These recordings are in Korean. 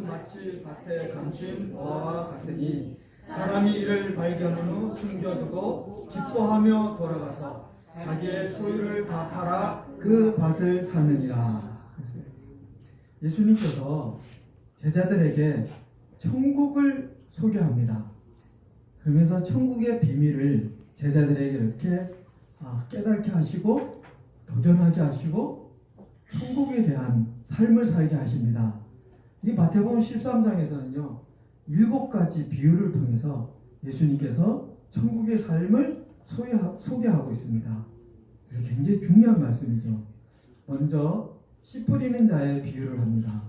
마치 밭에 감춘 보화와 같으니 사람이 이를 발견한 후 숨겨두고 기뻐하며 돌아가서 자기의 소유를 다 팔아 그 밭을 사느니라. 예수님께서 제자들에게 천국을 소개합니다. 그러면서 천국의 비밀을 제자들에게 이렇게 깨닫게 하시고 도전하게 하시고 천국에 대한 삶을 살게 하십니다. 이 마태복음 13장에서는요 7가지 비유를 통해서 예수님께서 천국의 삶을 소개하고 있습니다. 그래서 굉장히 중요한 말씀이죠. 먼저 씨 뿌리는 자의 비유를 합니다.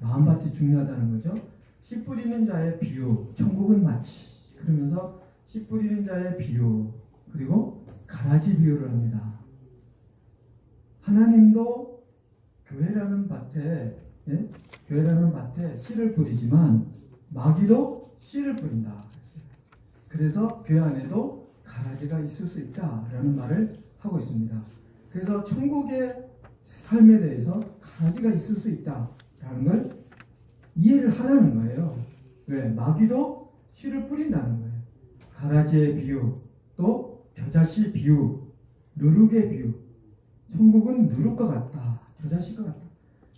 마음밭이 중요하다는 거죠. 씨 뿌리는 자의 비유, 천국은 마치, 그러면서 씨 뿌리는 자의 비유, 그리고 가라지 비유를 합니다. 하나님도 교회라는 밭에 씨를 뿌리지만 마귀도 씨를 뿌린다. 그래서 교회 안에도 가라지가 있을 수 있다라는 말을 하고 있습니다. 그래서 천국의 삶에 대해서 가라지가 있을 수 있다라는 걸 이해를 하라는 거예요. 왜? 마귀도 씨를 뿌린다는 거예요. 가라지의 비유, 또 겨자씨 비유, 누룩의 비유. 천국은 누룩과 같다, 겨자씨과 같다.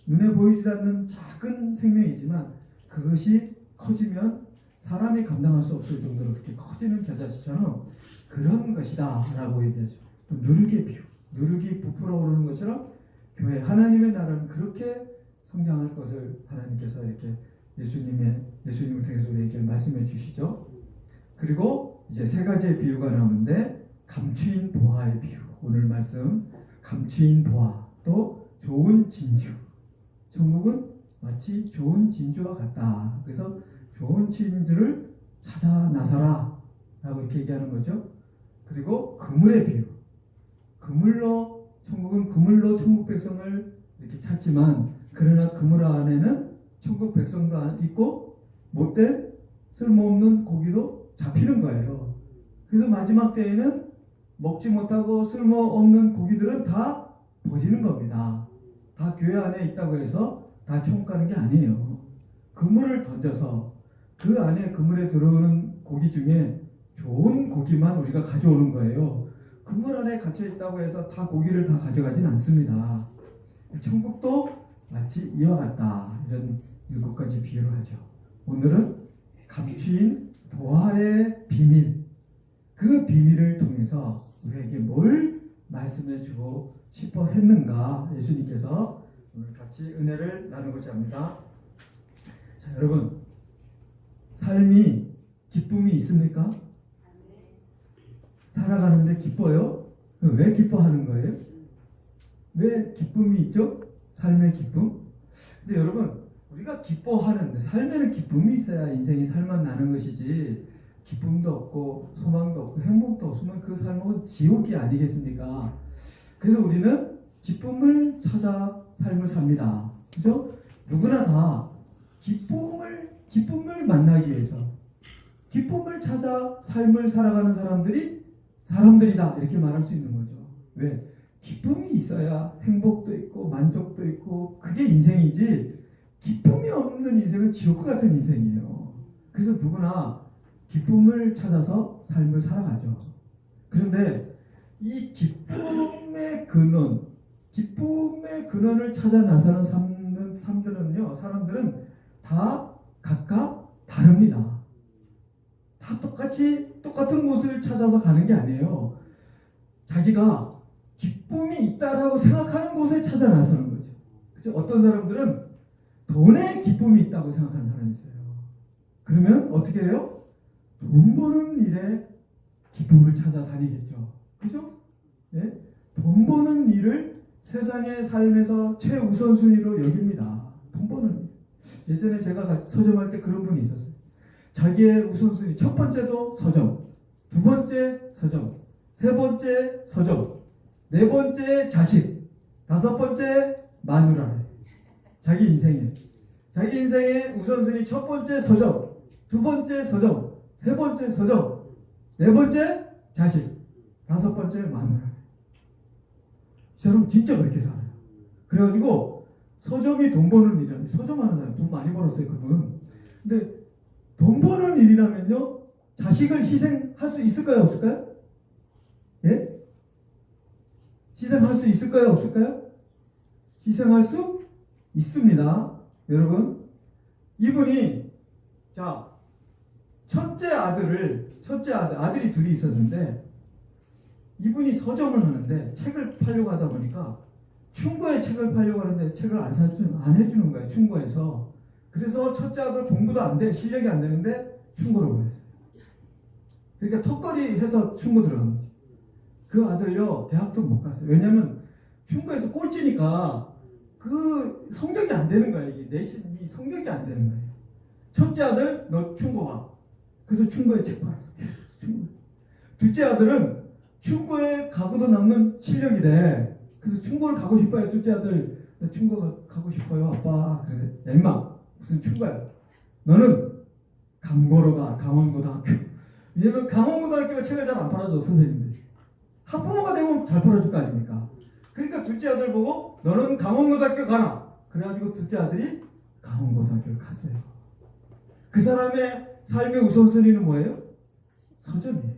눈에 보이지 않는 작은 생명이지만 그것이 커지면 사람이 감당할 수 없을 정도로 그렇게 커지는 겨자씨처럼 그런 것이다 라고 얘기하죠. 누룩의 비유, 누룩이 부풀어 오르는 것처럼 교회, 하나님의 나라는 그렇게 성장할 것을 하나님께서 이렇게 예수님을 통해서 우리에게 말씀해 주시죠. 그리고 이제 3가지의 비유가 나오는데 감추인 보화의 비유, 오늘 말씀 감추인 보화, 또 좋은 진주. 천국은 마치 좋은 진주와 같다. 그래서 좋은 진주를 찾아 나서라 라고 이렇게 얘기하는 거죠. 그리고 그물의 비유, 천국은 그물로 천국 백성을 이렇게 찾지만 그러나 그물 안에는 천국 백성도 있고 못된 쓸모없는 고기도 잡히는 거예요. 그래서 마지막 때에는 먹지 못하고 쓸모없는 고기들은 다 버리는 겁니다. 다 교회 안에 있다고 해서 다 천국 가는 게 아니에요. 그물을 던져서 그 안에 그물에 들어오는 고기 중에 좋은 고기만 우리가 가져오는 거예요. 그물 안에 갇혀 있다고 해서 다 고기를 다 가져가진 않습니다. 천국도 마치 이와 같다. 이런 7가지 비유를 하죠. 오늘은 감추인 보화의 비밀, 그 비밀을 통해서 우리에게 뭘 말씀해 주고 싶어 했는가, 예수님께서 오늘 같이 은혜를 나누고자 합니다. 자, 여러분, 삶이 기쁨이 있습니까? 살아가는데 기뻐요? 왜 기뻐하는 거예요? 왜 기쁨이 있죠? 삶의 기쁨? 근데 여러분, 우리가 기뻐하는데, 삶에는 기쁨이 있어야 인생이 살만나는 것이지, 기쁨도 없고 소망도 없고 행복도 없으면 그 삶은 지옥이 아니겠습니까? 그래서 우리는 기쁨을 찾아 삶을 삽니다. 그죠? 누구나 다 기쁨을 만나기 위해서, 기쁨을 찾아 삶을 살아가는 사람들이다, 이렇게 말할 수 있는 거죠. 왜? 기쁨이 있어야 행복도 있고 만족도 있고 그게 인생이지, 기쁨이 없는 인생은 지옥과 같은 인생이에요. 그래서 누구나 기쁨을 찾아서 삶을 살아가죠. 그런데 이 기쁨의 근원을 찾아 나서는 사람들은 다 각각 다릅니다. 다 똑같은 곳을 찾아서 가는 게 아니에요. 자기가 기쁨이 있다라고 생각하는 곳에 찾아 나서는 거죠. 그렇죠? 어떤 사람들은 돈에 기쁨이 있다고 생각하는 사람이 있어요. 그러면 어떻게 해요? 돈 버는 일에 기쁨을 찾아다니겠죠. 그죠? 예? 돈 버는 일을 세상의 삶에서 최우선순위로 여깁니다. 돈 버는 일. 예전에 제가 서점할 때 그런 분이 있었어요. 자기의 우선순위, 첫 번째도 서점, 두 번째 서점, 세 번째 서점, 네 번째 자식, 다섯 번째 마누라. 자기 인생의 우선순위 첫 번째 서점, 두 번째 서점, 세 번째 서점, 네 번째 자식, 다섯 번째 마누라. 이 사람 진짜 그렇게 살아요. 그래가지고 서점이 돈 버는 일이라면, 서점하는 사람 돈 많이 벌었어요 그분. 근데 돈 버는 일이라면요, 자식을 희생할 수 있을까요 없을까요? 예? 희생할 수 있을까요 없을까요? 희생할 수 있습니다. 여러분, 이분이 자 첫째 아들이 둘이 있었는데, 이분이 서점을 하는데 책을 팔려고 하다 보니까 충고에 책을 팔려고 하는데 책을 안 해주는 거예요, 충고에서. 그래서 첫째 아들 공부도 안 돼, 실력이 안 되는데 충고를 보냈어요. 그러니까 턱걸이 해서 충고 들어간 거지. 그 아들요, 대학도 못 갔어요. 왜냐면 충고에서 꼴찌니까 그 성적이 안 되는 거예요. 이게 내신이 성적이 안 되는 거예요. 첫째 아들, 너 충고 가. 그래서 충고에 책 팔았어. 둘째 아들은 충고에 가고도 남는 실력이 돼. 그래서 충고를 가고 싶어요. 둘째 아들, 나 충고 가고 싶어요 아빠. 그래, 야 임마, 무슨 충고야? 너는 강고로 가, 강원고등학교. 왜냐면 강원고등학교가 책을 잘 안 팔아줘, 선생님들이. 학부모가 되면 잘 팔아줄 거 아닙니까? 그러니까 둘째 아들 보고 너는 강원고등학교 가라. 그래가지고 둘째 아들이 강원고등학교를 갔어요. 그 사람의 삶의 우선순위는 뭐예요? 서점이에요.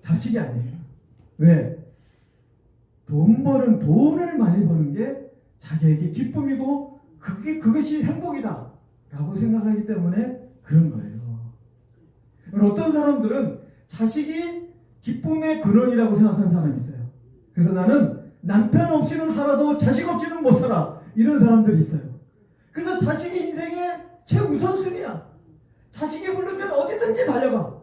자식이 아니에요. 왜? 돈을 많이 버는 게 자기에게 기쁨이고 그것이 행복이다 라고 생각하기 때문에 그런 거예요. 어떤 사람들은 자식이 기쁨의 근원이라고 생각하는 사람이 있어요. 그래서 나는 남편 없이는 살아도 자식 없이는 못 살아, 이런 사람들이 있어요. 그래서 자식이 인생의 최우선순위야. 자식이 부르면 어디든지 달려가.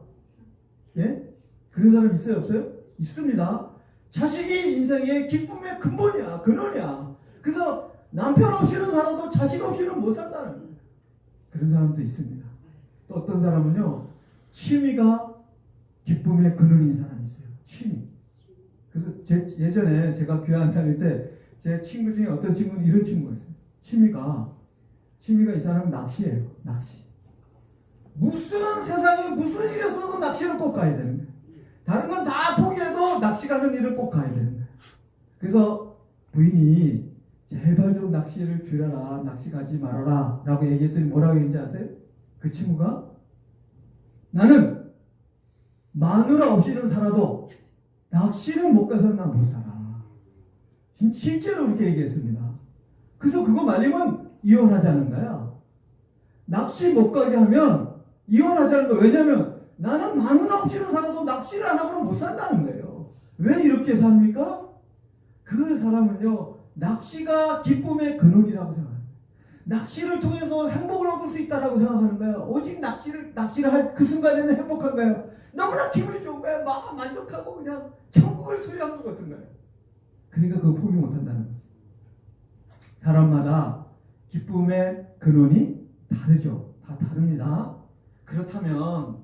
예? 그런 사람 있어요 없어요? 있습니다. 자식이 인생의 기쁨의 근본이야, 근원이야. 그래서 남편 없이는 살아도 자식 없이는 못 산다는 거예요. 그런 사람도 있습니다. 또 어떤 사람은요, 취미가 기쁨의 근원인 사람이 있어요. 취미. 그래서 예전에 제가 교회 안 다닐 때 제 친구 중에 어떤 친구는 이런 친구가 있어요. 취미가 이 사람은 낚시예요. 낚시. 무슨 세상에 무슨 일이 있어도 낚시를 꼭 가야 되는 거예요. 다른 건 다 포기해도 낚시 가는 일을 꼭 가야 되는 거예요. 그래서 부인이 제발 좀 낚시를 줄여라, 낚시 가지 말아라 라고 얘기했더니 뭐라고 했는지 아세요? 그 친구가, 나는 마누라 없이는 살아도 낚시는 못 가서는 난 못 살아. 실제로 그렇게 얘기했습니다. 그래서 그거 말리면 이혼하자는 거야. 낚시 못 가게 하면 이혼하자는 거야. 왜냐면 나는 마누라 없이는 살아도 낚시를 안 하고는 못 산다는 거예요. 왜 이렇게 삽니까? 그 사람은요, 낚시가 기쁨의 근원이라고 생각합니다. 낚시를 통해서 행복을 얻을 수 있다라고 생각하는 거예요. 오직 낚시를 할 그 순간에는 행복한 거예요. 너무나 기분이 좋은 거예요. 막 만족하고 그냥 천국을 소유한 것 같은 거예요. 그러니까 그거 포기 못 한다는 거예요. 사람마다 기쁨의 근원이 다르죠. 다 다릅니다. 그렇다면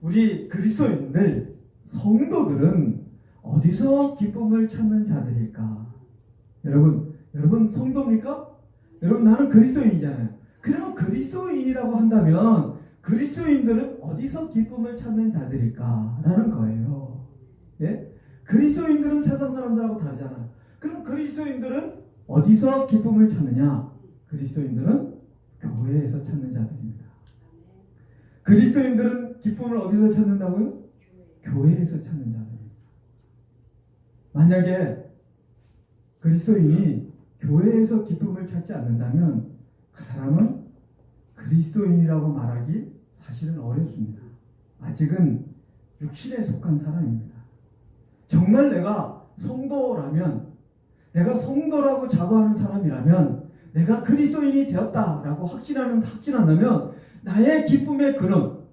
우리 그리스도인들, 성도들은 어디서 기쁨을 찾는 자들일까? 여러분 성도입니까? 여러분, 나는 그리스도인이잖아요. 그러면 그리스도인이라고 한다면 그리스도인들은 어디서 기쁨을 찾는 자들일까? 라는 거예요. 예? 그리스도인들은 세상 사람들하고 다르잖아요. 그럼 그리스도인들은 어디서 기쁨을 찾느냐? 그리스도인들은 교회에서 찾는 자들입니다. 그리스도인들은 기쁨을 어디서 찾는다고요? 교회에서 찾는 자들입니다. 만약에 그리스도인이 교회에서 기쁨을 찾지 않는다면 그 사람은 그리스도인이라고 말하기 사실은 어렵습니다. 아직은 육신에 속한 사람입니다. 정말 내가 성도라면, 내가 성도라고 자부하는 사람이라면, 내가 그리스도인이 되었다라고 확신한다면 나의 기쁨의 근원,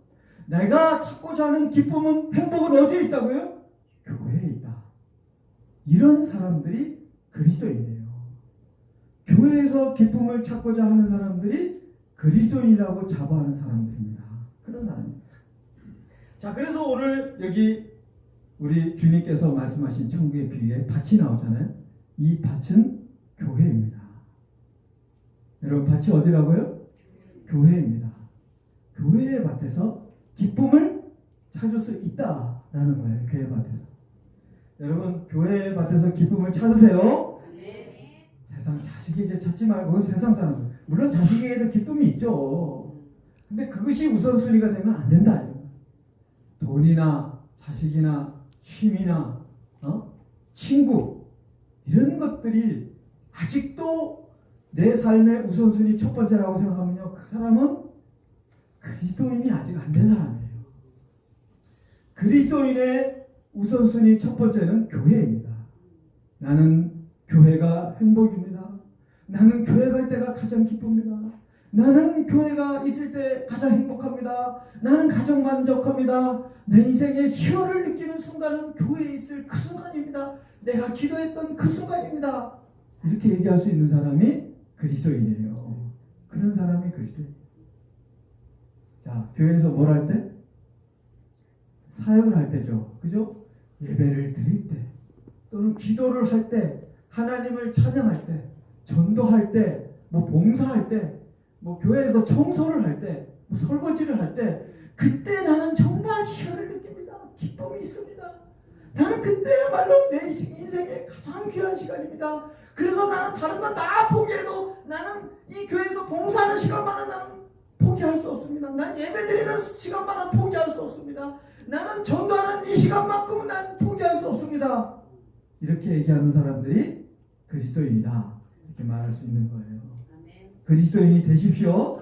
내가 찾고자 하는 기쁨은, 행복은 어디에 있다고요? 교회에 있다. 이런 사람들이 그리스도인이에요. 교회에서 기쁨을 찾고자 하는 사람들이 그리스도인이라고 자부하는 사람들입니다. 그런 사람입니다. 자, 그래서 오늘 여기 우리 주님께서 말씀하신 천국의 비유에 밭이 나오잖아요. 이 밭은 교회입니다. 여러분, 밭이 어디라고요? 교회입니다. 교회의 밭에서 기쁨을 찾을 수 있다라는 거예요. 교회 밭에서. 여러분, 교회의 밭에서 기쁨을 찾으세요. 세상 자식에게 찾지 말고 세상 사람, 물론 자식에게도 기쁨이 있죠. 근데 그것이 우선순위가 되면 안 된다. 돈이나 자식이나 취미나 친구 이런 것들이 아직도 내 삶의 우선순위 첫 번째라고 생각하면요, 그 사람은 그리스도인이 아직 안 된 사람이에요. 그리스도인의 우선순위 첫 번째는 교회입니다. 나는 교회가 행복입니다. 나는 교회 갈 때가 가장 기쁩니다. 나는 교회가 있을 때 가장 행복합니다. 나는 가정 만족합니다. 내 인생의 희열을 느끼는 순간은 교회에 있을 그 순간입니다. 내가 기도했던 그 순간입니다. 이렇게 얘기할 수 있는 사람이 그리스도인이에요. 그런 사람이 그리스도인이에요. 자, 교회에서 뭘 할 때? 사역을 할 때죠. 그죠? 예배를 드릴 때, 또는 기도를 할 때, 하나님을 찬양할 때, 전도할 때, 뭐 봉사할 때, 뭐 교회에서 청소를 할 때, 뭐 설거지를 할 때, 그때 나는 정말 희열을 느낍니다. 기쁨이 있습니다. 나는 그때야말로 내 인생의 가장 귀한 시간입니다. 그래서 나는 다른 건 다 포기해도 나는 이 교회에서 봉사하는 시간만은 나는 포기할 수 없습니다. 난 예배드리는 시간만은 포기할 수 없습니다. 나는 전도하는 이 시간만큼은 난 포기할 수 없습니다. 이렇게 얘기하는 사람들이 그리스도인이다, 이렇게 말할 수 있는 거예요. 그리스도인이 되십시오.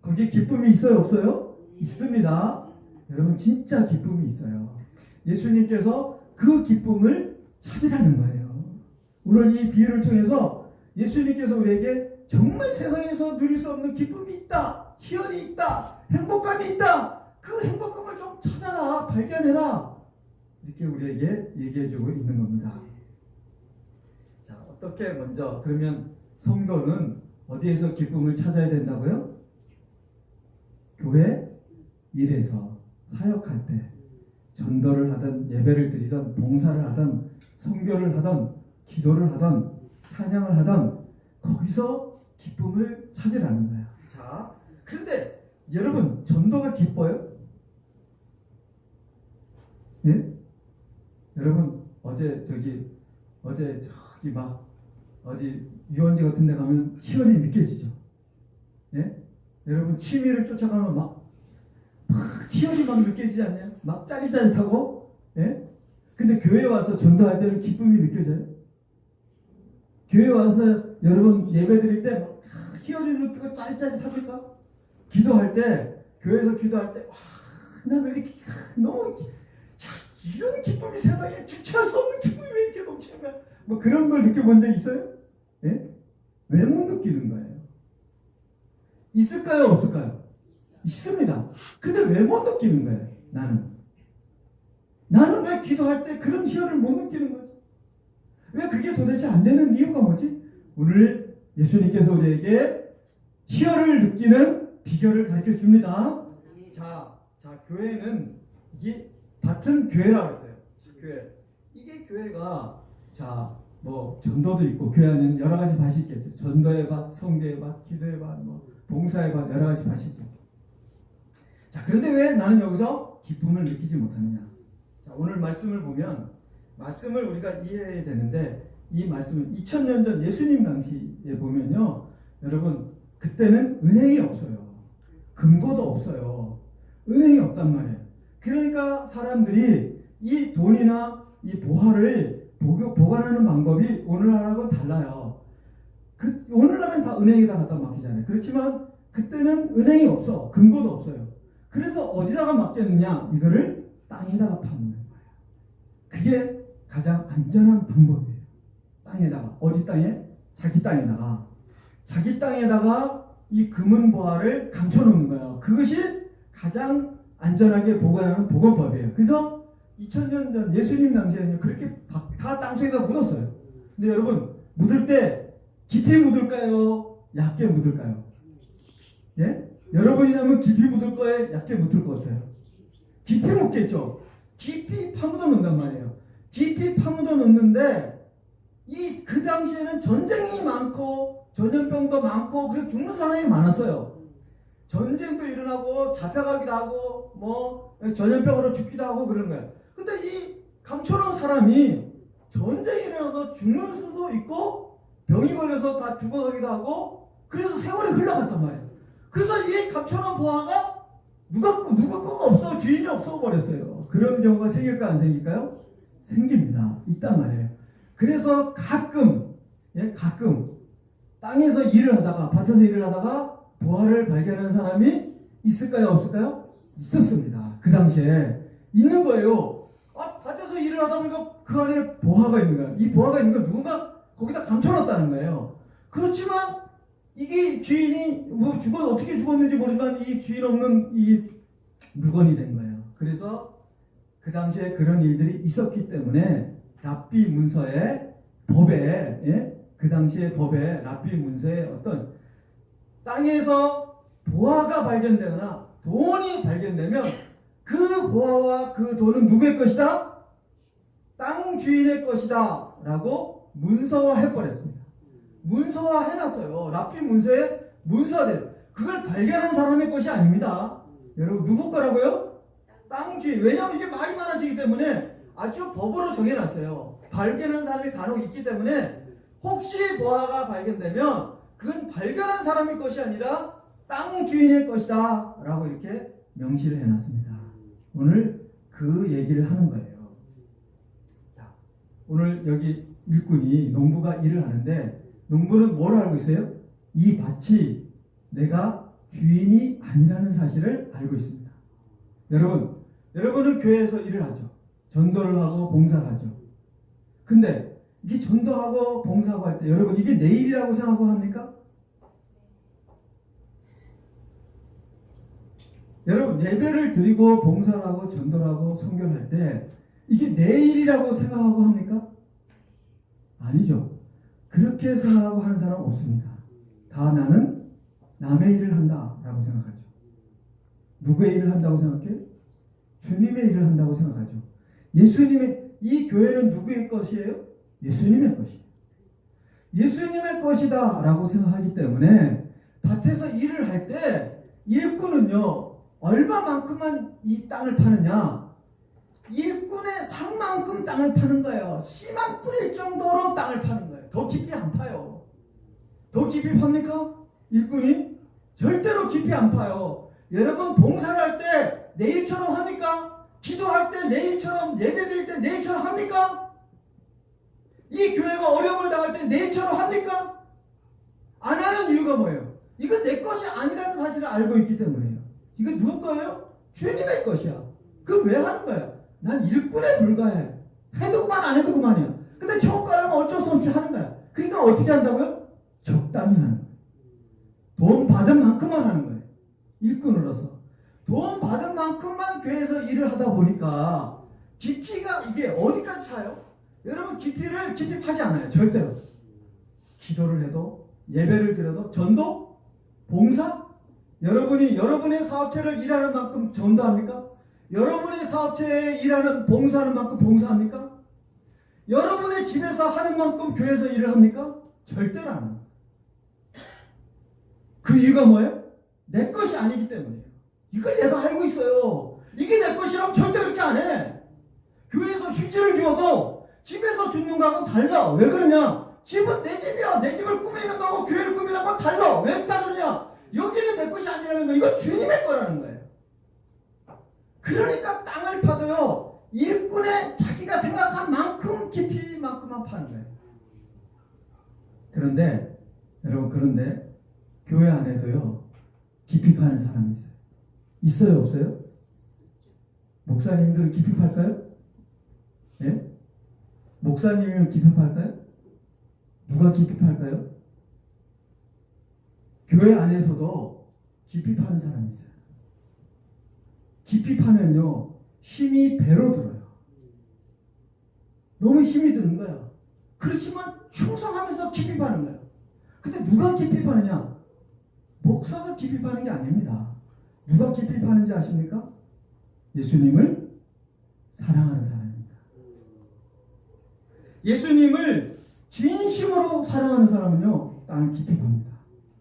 거기에 기쁨이 있어요, 없어요? 있습니다. 여러분, 진짜 기쁨이 있어요. 예수님께서 그 기쁨을 찾으라는 거예요. 오늘 이 비유를 통해서 예수님께서 우리에게 정말 세상에서 누릴 수 없는 기쁨이 있다, 희열이 있다, 행복감이 있다, 그 행복감을 좀 찾아라, 발견해라, 이렇게 우리에게 얘기해주고 있는 겁니다. 자, 어떻게 먼저 그러면 성도는 어디에서 기쁨을 찾아야 된다고요? 교회 일에서, 사역할 때, 전도를 하든 예배를 드리든 봉사를 하든 선교를 하든 기도를 하든 찬양을 하든 거기서 기쁨을 찾으라는 거야. 자, 그런데 여러분, 전도가 기뻐요? 예? 여러분, 어제 저기 막 어디 유원지 같은 데 가면 희열이 느껴지죠? 예? 여러분, 취미를 쫓아가면 막 희열이 막 느껴지지 않냐? 막 짜릿짜릿하고, 예? 근데 교회 와서 전도할 때는 기쁨이 느껴져요? 교회 와서 여러분 예배 드릴 때 막 희열이 느끼고 짜릿짜릿합니까? 기도할 때, 교회에서 기도할 때, 와, 나 왜 이렇게 너무, 야, 이런 기쁨이 세상에 주체할 수 없는 기쁨이 왜 이렇게 넘치는 거야? 뭐 그런 걸 느껴본 적 있어요? 예? 왜 못 느끼는 거예요? 있을까요, 없을까요? 있습니다. 근데 왜 못 느끼는 거예요? 나는 왜 기도할 때 그런 희열을 못 느끼는 거지? 왜 그게 도대체 안 되는 이유가 뭐지? 오늘 예수님께서 우리에게 희열을 느끼는 비결을 가르쳐 줍니다. 자, 교회는 이게 같은 교회라고 했어요. 교회. 이게 교회가, 자, 뭐 전도도 있고, 교회 안에는 여러 가지 밭이 있겠죠. 전도의 밭, 선교의 밭, 기도의 밭, 뭐 봉사의 밭, 여러 가지 밭이 있겠죠. 자, 그런데 왜 나는 여기서 기쁨을 느끼지 못하느냐? 자, 오늘 말씀을 보면, 말씀을 우리가 이해해야 되는데, 이 말씀은 2000년 전 예수님 당시에 보면요, 여러분, 그때는 은행이 없어요. 금고도 없어요. 은행이 없단 말이에요. 그러니까 사람들이 이 돈이나 이 보화를 보관하는 방법이 오늘날하고는 달라요. 오늘날은 다 은행에다 갖다 맡기잖아요. 그렇지만 그때는 은행이 없어. 금고도 없어요. 그래서 어디다가 맡겼느냐? 이거를 땅에다가 파는 거예요. 그게 가장 안전한 방법이에요. 땅에다가. 어디 땅에? 자기 땅에다가. 자기 땅에다가 이 금은 보화를 감춰놓는 거예요. 그것이 가장 안전하게 보관하는 보관법이에요. 그래서 2000년 전 예수님 당시에는 그렇게 다 땅속에다 묻었어요. 근데 여러분, 묻을 때 깊이 묻을까요? 얕게 묻을까요? 예? 여러분이라면 깊이 묻을 거예요? 얕게 묻을 것 같아요? 깊이 묻겠죠? 깊이 파묻어 놓는단 말이에요. 깊이 파묻어 놓는데 그 당시에는 전쟁이 많고 전염병도 많고 그래서 죽는 사람이 많았어요. 전쟁도 일어나고 잡혀가기도 하고 뭐 전염병으로 죽기도 하고 그런 거예요. 근데 이 감춰놓은 사람이 전쟁이 일어나서 죽는 수도 있고 병이 걸려서 다 죽어가기도 하고 그래서 세월이 흘러갔단 말이에요. 그래서 이 감춰놓은 보화가 누가 거가 없어 주인이 없어 버렸어요. 그런 경우가 생길까 안 생길까요? 생깁니다. 있단 말이에요. 그래서 가끔 땅에서 일을 하다가 밭에서 일을 하다가 보화를 발견하는 사람이 있을까요? 없을까요? 있었습니다. 그 당시에 있는 거예요. 밭에서 일을 하다 보니까 그 안에 보화가 있는 거야. 이 보화가 있는 건 누군가 거기다 감춰놨다는 거예요. 그렇지만 이게 주인이 어떻게 죽었는지 모르지만 이 주인 없는 이 물건이 된 거예요. 그래서 그 당시에 그런 일들이 있었기 때문에 랍비 문서의 법에 그 당시의 법에 랍비 문서에 어떤 땅에서 보화가 발견되거나 돈이 발견되면 그 보화와 그 돈은 누구의 것이다? 땅 주인의 것이다 라고 문서화해버렸습니다. 문서화해놨어요. 랍비 문서에 문서화돼요. 그걸 발견한 사람의 것이 아닙니다. 여러분 누구 거라고요? 땅 주인. 왜냐하면 이게 말이 많아지기 때문에 아주 법으로 정해놨어요. 발견하는 사람이 간혹 있기 때문에 혹시 보화가 발견되면 그건 발견한 사람의 것이 아니라 땅 주인의 것이다 라고 이렇게 명시를 해놨습니다. 오늘 그 얘기를 하는 거예요. 자, 오늘 여기 일꾼이 농부가 일을 하는데 농부는 뭘 알고 있어요? 이 밭이 내가 주인이 아니라는 사실을 알고 있습니다. 여러분은 교회에서 일을 하죠. 전도를 하고 봉사를 하죠. 근데 이게 전도하고 봉사하고 할 때 여러분 이게 내 일이라고 생각하고 합니까? 여러분 예배를 드리고 봉사를 하고 전도를 하고 선교를 할 때 이게 내 일이라고 생각하고 합니까? 아니죠. 그렇게 생각하고 하는 사람 없습니다. 다 나는 남의 일을 한다라고 생각하죠. 누구의 일을 한다고 생각해요? 주님의 일을 한다고 생각하죠. 예수님의 이 교회는 누구의 것이에요? 예수님의 것이에요. 예수님의 것이다 라고 생각하기 때문에 밭에서 일을 할 때 일꾼은요 얼마만큼만 이 땅을 파느냐, 일꾼의 상만큼 땅을 파는 거예요. 씨만 뿌릴 정도로 땅을 파는 거예요. 더 깊이 안 파요. 더 깊이 팝니까? 일꾼이? 절대로 깊이 안 파요. 여러분 봉사를 할 때 내일처럼 합니까? 기도할 때 내일처럼, 예배 드릴 때 내일처럼 합니까? 이 교회가 어려움을 당할 때 내일처럼 합니까? 안 하는 이유가 뭐예요? 이건 내 것이 아니라는 사실을 알고 있기 때문이에요. 이건 누구 거예요? 주님의 것이야. 그럼 왜 하는 거야? 난 일꾼에 불과해. 해도 그만 안 해도 그만이야. 근데 저가라면 어쩔 수 없이 하는 거야. 그러니까 어떻게 한다고요? 적당히 하는 거예요. 돈 받은 만큼만 하는 거예요. 일꾼으로서. 돈 받은 만큼만 교회에서 일을 하다 보니까 깊이가 이게 어디까지 차요? 여러분 깊이 파지 않아요. 절대로. 기도를 해도 예배를 드려도 전도? 봉사? 여러분이 여러분의 사업체를 일하는 만큼 전도합니까? 여러분의 사업체에 일하는 봉사하는 만큼 봉사합니까? 여러분의 집에서 하는 만큼 교회에서 일을 합니까? 절대로 안 합니다. 그 이유가 뭐예요? 내 것이 아니기 때문이에요. 이걸 내가 알고 있어요. 이게 내 것이라면 절대 그렇게 안 해. 교회에서 휴지를 주어도 집에서 줍는 거하고는 달라. 왜 그러냐? 집은 내 집이야. 내 집을 꾸미는 거하고 교회를 꾸미는 거하고 달라. 왜 다르냐? 여기는 내 것이 아니라는 거. 이건 주님의 거라는 거예요. 그러니까 땅을 파도요. 일꾼의 자기가 생각한 만큼 깊이만큼만 파는 거예요. 그런데 여러분 교회 안에도요. 깊이 파는 사람이 있어요. 있어요 없어요? 목사님들은 깊이 팔까요? 예? 목사님이면 깊이 팔까요? 누가 깊이 팔까요? 교회 안에서도 깊이 파는 사람이 있어요. 깊이 파면요 힘이 배로 들어요. 너무 힘이 드는 거야. 그렇지만 충성하면서 깊이 파는 거예요. 근데 누가 깊이 파느냐? 목사가 깊이 파는 게 아닙니다. 누가 깊이 파는지 아십니까? 예수님을 사랑하는 사람입니다. 예수님을 진심으로 사랑하는 사람은요 땅을 깊이 팝니다.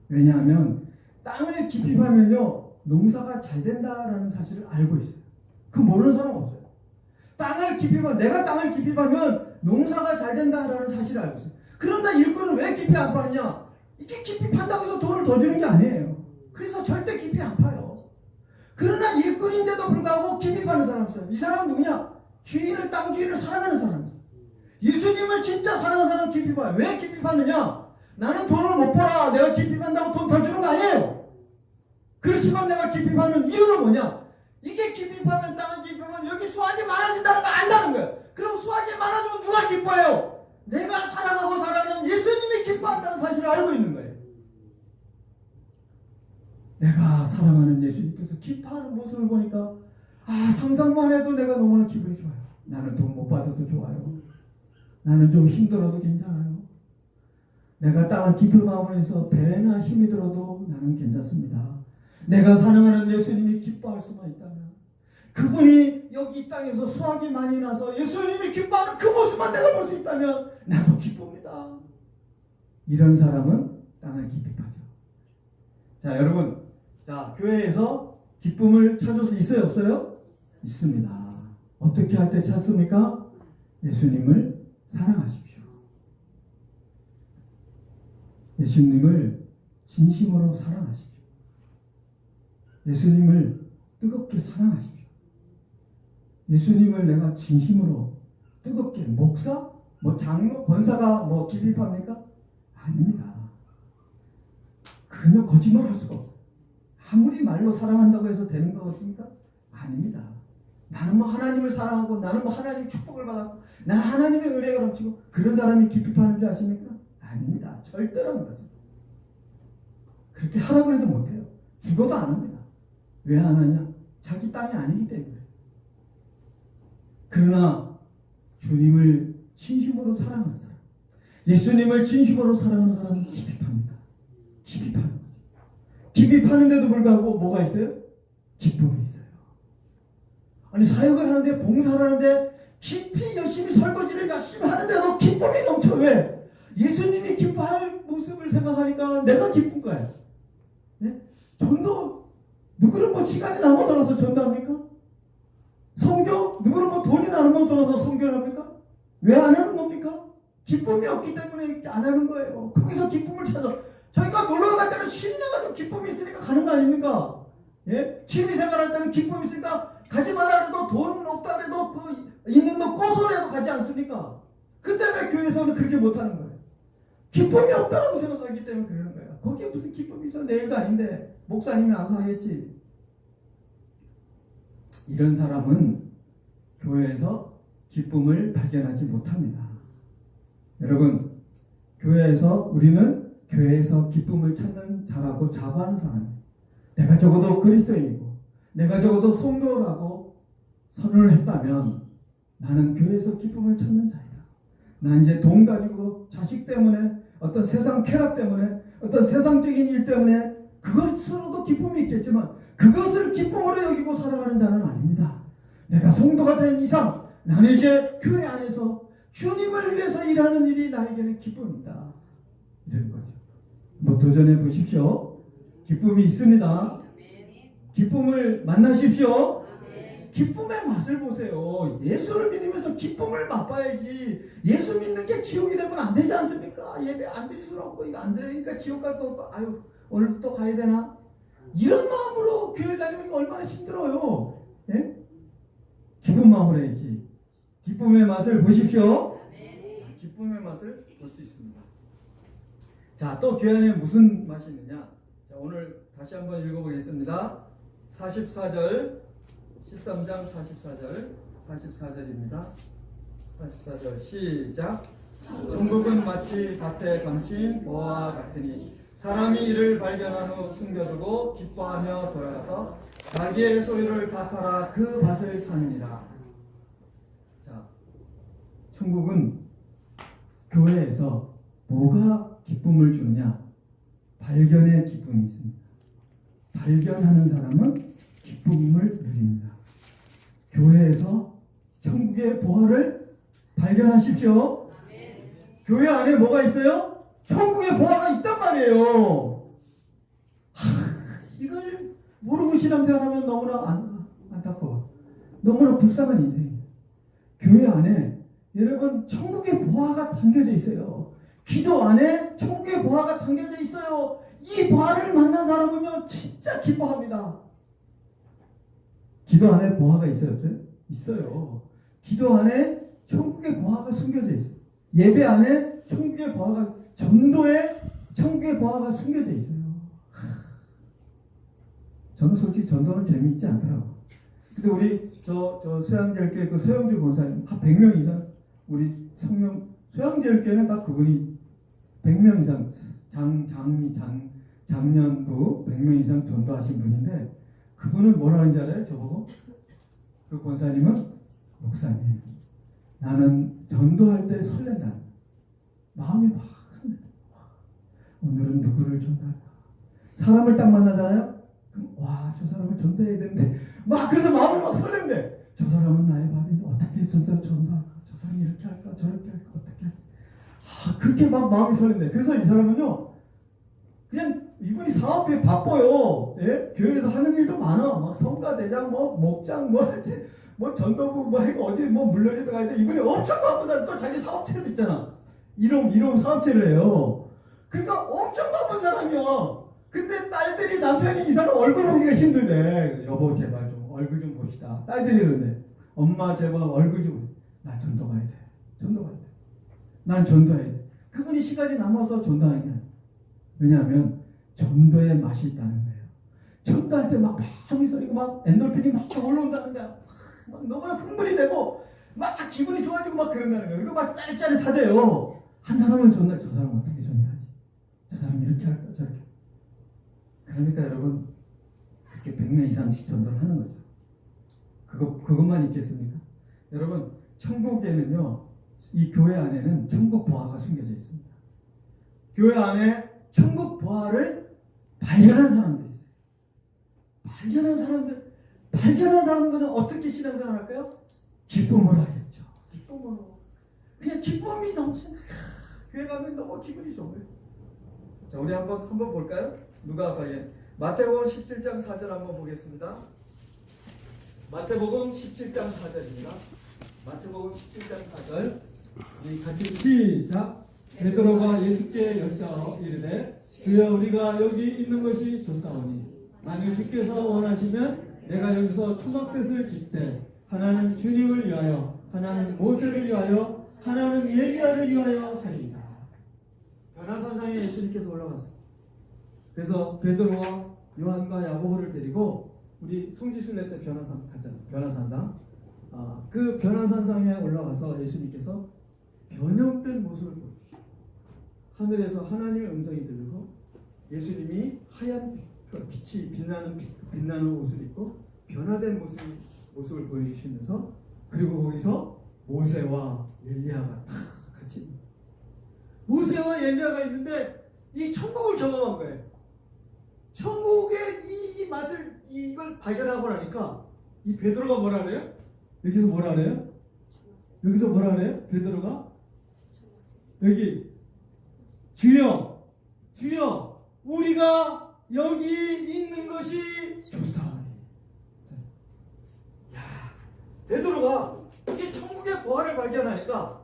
왜냐하면 땅을 깊이 파면요 농사가 잘 된다라는 사실을 알고 있어요. 그 모르는 사람 없어요. 내가 땅을 깊이 파면 농사가 잘 된다라는 사실을 알고 있어요. 그런데 일꾼은 왜 깊이 안 파느냐? 이게 깊이 판다고 해서 돈을 더 주는 게 아니에요. 그래서 절대 깊이 안 파요. 그러나 일꾼인데도 불구하고 깊이 파는 사람이 있어요. 이 사람은 누구냐? 주인을, 땅 주인을 사랑하는 사람이에요. 예수님을 진짜 사랑하는 사람은 깊이 파요. 왜 깊이 파느냐? 나는 돈을 못 벌어. 내가 깊이 판다고 돈 더 주는 거 아니에요. 그렇지만 내가 깊이 파는 이유는 뭐냐? 이게 깊이 파면, 땅을 깊이 파면 여기 수확이 많아진다는 걸 안다는 거예요. 그럼 수확이 많아지면 누가 기뻐해요? 내가 사랑하고 사랑하는 예수님이 기뻐한다는 사실을 알고 있는 거예요. 내가 사랑하는 예수님께서 기뻐하는 모습을 보니까 상상만 해도 내가 너무나 기분이 좋아요. 나는 돈 못 받아도 좋아요. 나는 좀 힘들어도 괜찮아요. 내가 땅을 깊은 마음으로 해서 배나 힘이 들어도 나는 괜찮습니다. 내가 사랑하는 예수님이 기뻐할 수만 있다면, 그분이 여기 이 땅에서 수확이 많이 나서 예수님이 기뻐하는 그 모습만 내가 볼 수 있다면 나도 기쁩니다. 이런 사람은 땅을 깊이 파죠. 자, 여러분, 자, 교회에서 기쁨을 찾을 수 있어요, 없어요? 있습니다. 어떻게 할 때 찾습니까? 예수님을 사랑하십시오. 예수님을 진심으로 사랑하십시오. 예수님을 뜨겁게 사랑하십시오. 예수님을 내가 진심으로 뜨겁게, 목사? 장로? 권사가 깊이 팝니까? 아닙니다. 그냥 거짓말 할 수가 없어요. 아무리 말로 사랑한다고 해서 되는 거 같습니까? 아닙니다. 나는 하나님을 사랑하고, 나는 하나님의 축복을 받았고, 나는 하나님의 은혜가 넘치고, 그런 사람이 깊이 파는 줄 아십니까? 아닙니다. 절대로 안 그렇습니다. 그렇게 하라고 해도 못해요. 죽어도 안 합니다. 왜 안 하냐? 자기 땅이 아니기 때문에. 그러나 주님을 진심으로 사랑하는 사람, 예수님을 진심으로 사랑하는 사람은 깊이 팝니다. 깊이 파는 거죠. 깊이 파는데도 불구하고 뭐가 있어요? 기쁨이 있어요. 아니, 사역을 하는데, 봉사를 하는데 깊이 열심히 설거지를 열심히 하는데도 기쁨이 넘쳐. 왜? 예수님이 기뻐할 모습을 생각하니까 내가 기쁜 거예요. 네? 전도, 누구는 시간이 남아 돌아서 전도합니까? 성교? 누구는 돈이 남아 돌아서 성교를 합니까? 왜 안 하는 겁니까? 기쁨이 없기 때문에 안 하는 거예요. 거기서 기쁨을 찾아. 저희가 놀러 갈 때는 신이 나가지고 기쁨이 있으니까 가는 거 아닙니까? 예? 취미생활 할 때는 기쁨이 있으니까 가지 말라 해도, 돈 없다 해도, 있는 돈 꼬소리해도 가지 않습니까? 근데 왜 교회에서는 그렇게 못하는 거예요? 기쁨이 없다라고 생각하기 때문에 그러는 거예요. 거기에 무슨 기쁨이 있어? 내일도 아닌데 목사님이 알아서 하겠지. 이런 사람은 교회에서 기쁨을 발견하지 못합니다. 여러분, 우리는 교회에서 기쁨을 찾는 자라고 자부하는 사람이에요. 내가 적어도 그리스도인이고, 내가 적어도 성도라고 선언을 했다면 나는 교회에서 기쁨을 찾는 자이다. 난 이제 돈 가지고, 자식 때문에, 어떤 세상 쾌락 때문에, 어떤 세상적인 일 때문에 그것으로도 기쁨이 있겠지만 그것을 기쁨으로 여기고 살아가는 자는 아닙니다. 내가 성도가 된 이상 나는 이제 교회 안에서 주님을 위해서 일하는 일이 나에게는 기쁨이다. 이런 거죠. 도전해 보십시오. 기쁨이 있습니다. 기쁨을 만나십시오. 기쁨의 맛을 보세요. 예수를 믿으면서 기쁨을 맛봐야지. 예수 믿는 게 지옥이 되면 안 되지 않습니까? 예배 안 드릴 수는 없고, 이거 안 드리니까 지옥 갈 거 없고, 아유, 오늘 또 가야 되나? 이런 마음으로 교회 다니면 얼마나 힘들어요. 예? 기쁜 마음으로 해야지. 기쁨의 맛을 보십시오. 자, 기쁨의 맛을 볼 수 있습니다. 자, 또 교회 안에 무슨 맛이 있느냐? 자, 오늘 다시 한번 읽어보겠습니다. 44절, 13장 44절입니다. 44절 시작. 천국은 마치 밭에 감춘 보화와 같으니 사람이 이를 발견한 후 숨겨두고 기뻐하며 돌아가서 자기의 소유를 다 팔아 그 밭을 사느니라. 자, 천국은 교회에서 뭐가 기쁨을 주느냐? 발견의 기쁨이 있습니다. 발견하는 사람은 기쁨을 누립니다. 교회에서 천국의 보화를 발견하십시오. 교회 안에 뭐가 있어요? 천국의 보화가 있단 말이에요. 이걸 모르고 신앙생활하면 너무나 안타까워. 너무나 불쌍한 인생이에요. 교회 안에 여러분 천국의 보화가 담겨져 있어요. 기도 안에 천국의 보화가 담겨져 있어요. 이 보화를 만난 사람은요 진짜 기뻐합니다. 기도 안에 보화가 있어요? 없어요? 있어요. 기도 안에 천국의 보화가 숨겨져 있어요. 예배 안에 천국의 보화가, 전도에 천국의 보화가 숨겨져 있어요. 저는 솔직히 전도는 재미있지 않더라고. 근데 우리 저 소양제일교회 그 소영주 권사님 한 100명 이상, 우리 성령 소양제일교회는 다 그분이 100명 이상 작년도 100명 이상 전도하신 분인데, 그분은 뭐라는지 알아요? 저보고? 그 권사님은, 목사님, 나는 전도할 때 설렌다. 마음이 막 설렌다. 오늘은 누구를 전도할까? 사람을 딱 만나잖아요? 그럼 와, 저 사람을 전도해야 되는데 막 그래서 마음이 막 설렌대. 저 사람은 나의 밥인데 어떻게 전도할까? 저 사람이 이렇게 할까? 저렇게 할까? 어떻게 하지? 그렇게 막 마음이 설렌대. 그래서 이 사람은요, 그냥 이분이 사업에 바빠요. 예? 교회에서 하는 일도 많아. 막 성가대장, 뭐 목장, 뭐 전도부, 뭐 해고 어디 뭐 물론에서 가야 돼. 이분이 엄청 바쁜 사람, 또 자기 사업체도 있잖아. 이름 사업체를 해요. 그러니까 엄청 바쁜 사람이야. 근데 딸들이, 남편이 이 사람 얼굴 보기가 힘들대. 여보 제발 좀 얼굴 좀 봅시다. 딸들이 그러네. 엄마 제발 얼굴 좀. 나 전도 가야 돼. 난 전도해야 돼. 그분이 시간이 남아서 전도하는 게 아니야. 왜냐하면 전도의 맛이 있다는 거예요. 전도할 때 막 마음이 설리고 막 엔돌핀이 막 올라온다는 거야. 막 너무나 흥분이 되고 막 기분이 좋아지고 막 그런다는 거예요. 이거 막 짜릿짜릿하대요. 한 사람은 전도할 때 저 사람 어떻게 전도하지? 저 사람 이렇게 할까? 저렇게. 그러니까 여러분, 그렇게 100명 이상씩 전도를 하는 거죠. 그것만 있겠습니까? 여러분, 천국에는요, 이 교회 안에는 천국 보화가 숨겨져 있습니다. 교회 안에 천국 보화를 발견한 사람들이 있어요. 발견한 사람들은 어떻게 신앙생활 할까요? 기쁨을 하겠죠. 기쁨으로. 그냥 기쁨이 넘치는, 교회 가면 너무 기분이 좋아요. 자, 우리 한번 볼까요? 누가 과연 마태복음 17장 4절 한번 보겠습니다. 마태복음 17장 4절입니다. 마태복음 17장 4절. 우리 같이 시작. 베드로가 예수께 여쭈어 이르되 주여 우리가 여기 있는 것이 좋사오니 만일 주께서 원하시면 내가 여기서 초막셋을 짓되 하나는 주님을 위하여 하나는 모세를 위하여 하나는 엘리야를 위하여 하리이다. 변화산상에 예수님께서 올라갔어요. 그래서 베드로와 요한과 야고보를 데리고 우리 송지순례 때 변화산 갔잖아요. 변화산상. 그 변화산상에 올라가서 예수님께서 변형된 모습을 보여주시고 하늘에서 하나님의 음성이 들리고 예수님이 하얀 빛이 빛나는 옷을 입고 변화된 모습을 보여주시면서, 그리고 거기서 모세와 엘리야가 다 같이, 모세와 엘리야가 있는데 이 천국을 경험한 거예요. 천국의 이 맛을, 이걸 발견하고 나니까 이 베드로가 뭐라 그래요? 여기서 뭐라 그래요? 베드로가 여기 주여 우리가 여기 있는 것이 좋사오니. 야, 베드로가 이게 천국의 보화를 발견하니까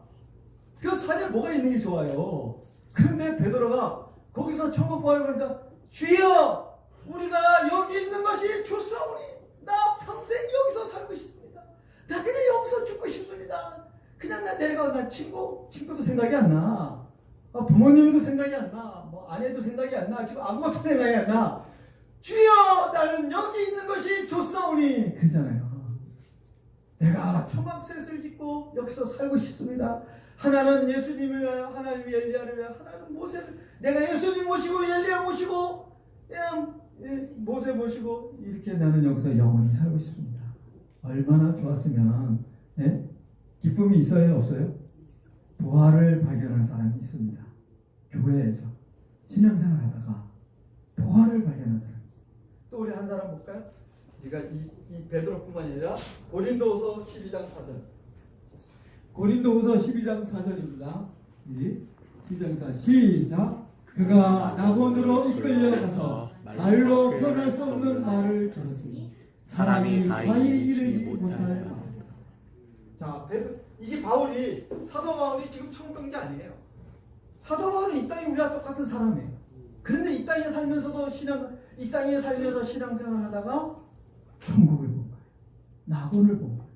그 산에 뭐가 있는 게 좋아요. 그런데 베드로가 거기서 천국 보화를 발견하니까 주여 우리가 여기 있는 것이 좋사오니 나 평생 여기서 살고 싶습니다. 나 그냥 여기서 죽고 싶습니다. 그냥 나 내려가. 나 친구도 생각이 안 나. 부모님도 생각이 안 나. 뭐 아내도 생각이 안 나. 지금 아무것도 생각이 안 나. 주여 나는 여기 있는 것이 좋사오니 그러잖아요. 내가 초막셋을 짓고 여기서 살고 싶습니다. 하나는 예수님을 위하여, 하나님이 엘리야를 위하여, 하나는 모세를. 내가 예수님 모시고 엘리야 모시고 모세 모시고 이렇게 나는 여기서 영원히 살고 싶습니다. 얼마나 좋았으면. 기쁨이 있어요, 없어요? 보화를 발견한 사람이 있습니다. 교회에서 신앙생활 하다가 보화를 발견한 사람이 있어요. 또 우리 한 사람 볼까요? 우리가 이 베드로뿐만 아니라 고린도후서 12장 4절. 고린도후서 12장 4절입니다. 12장 4절 시작. 그가 낙원으로 이끌려 가서 말로 표현할 수 없는 말을 들었으니 사람이 다 이르지 못할 말. 자, 이게 사도 바울이 지금 처음 간 게 아니에요. 사도 바울은 이 땅에 우리와 똑같은 사람이에요. 그런데 이 땅에 살면서도 이 땅에 살면서 신앙생활 하다가 천국을 본 거예요. 낙원을 본 거예요.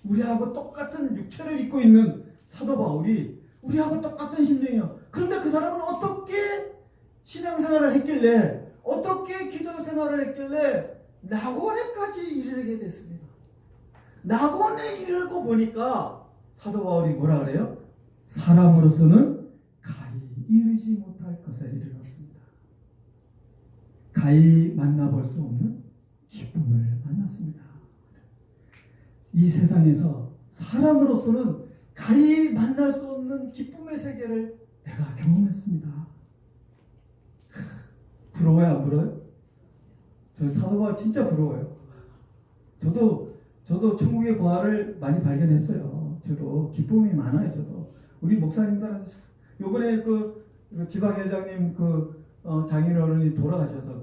우리하고 똑같은 육체를 입고 있는 사도 바울이 우리하고 똑같은 심령이에요. 그런데 그 사람은 어떻게 신앙생활을 했길래, 어떻게 기도생활을 했길래 낙원에까지 이르게 됐습니다. 낙원에 이르고 보니까 사도 바울이 뭐라 그래요? 사람으로서는 가히 이르지 못할 것에 이르렀습니다. 가히 만나볼 수 없는 기쁨을 만났습니다. 이 세상에서 사람으로서는 가히 만날 수 없는 기쁨의 세계를 내가 경험했습니다. 부러워요, 안 부러워요? 저 사도 바울 진짜 부러워요. 저도 천국의 부활을 많이 발견했어요. 저도 기쁨이 많아요. 저도 우리 목사님들한테 요번에 그 지방회장님 장인어른이 돌아가셔서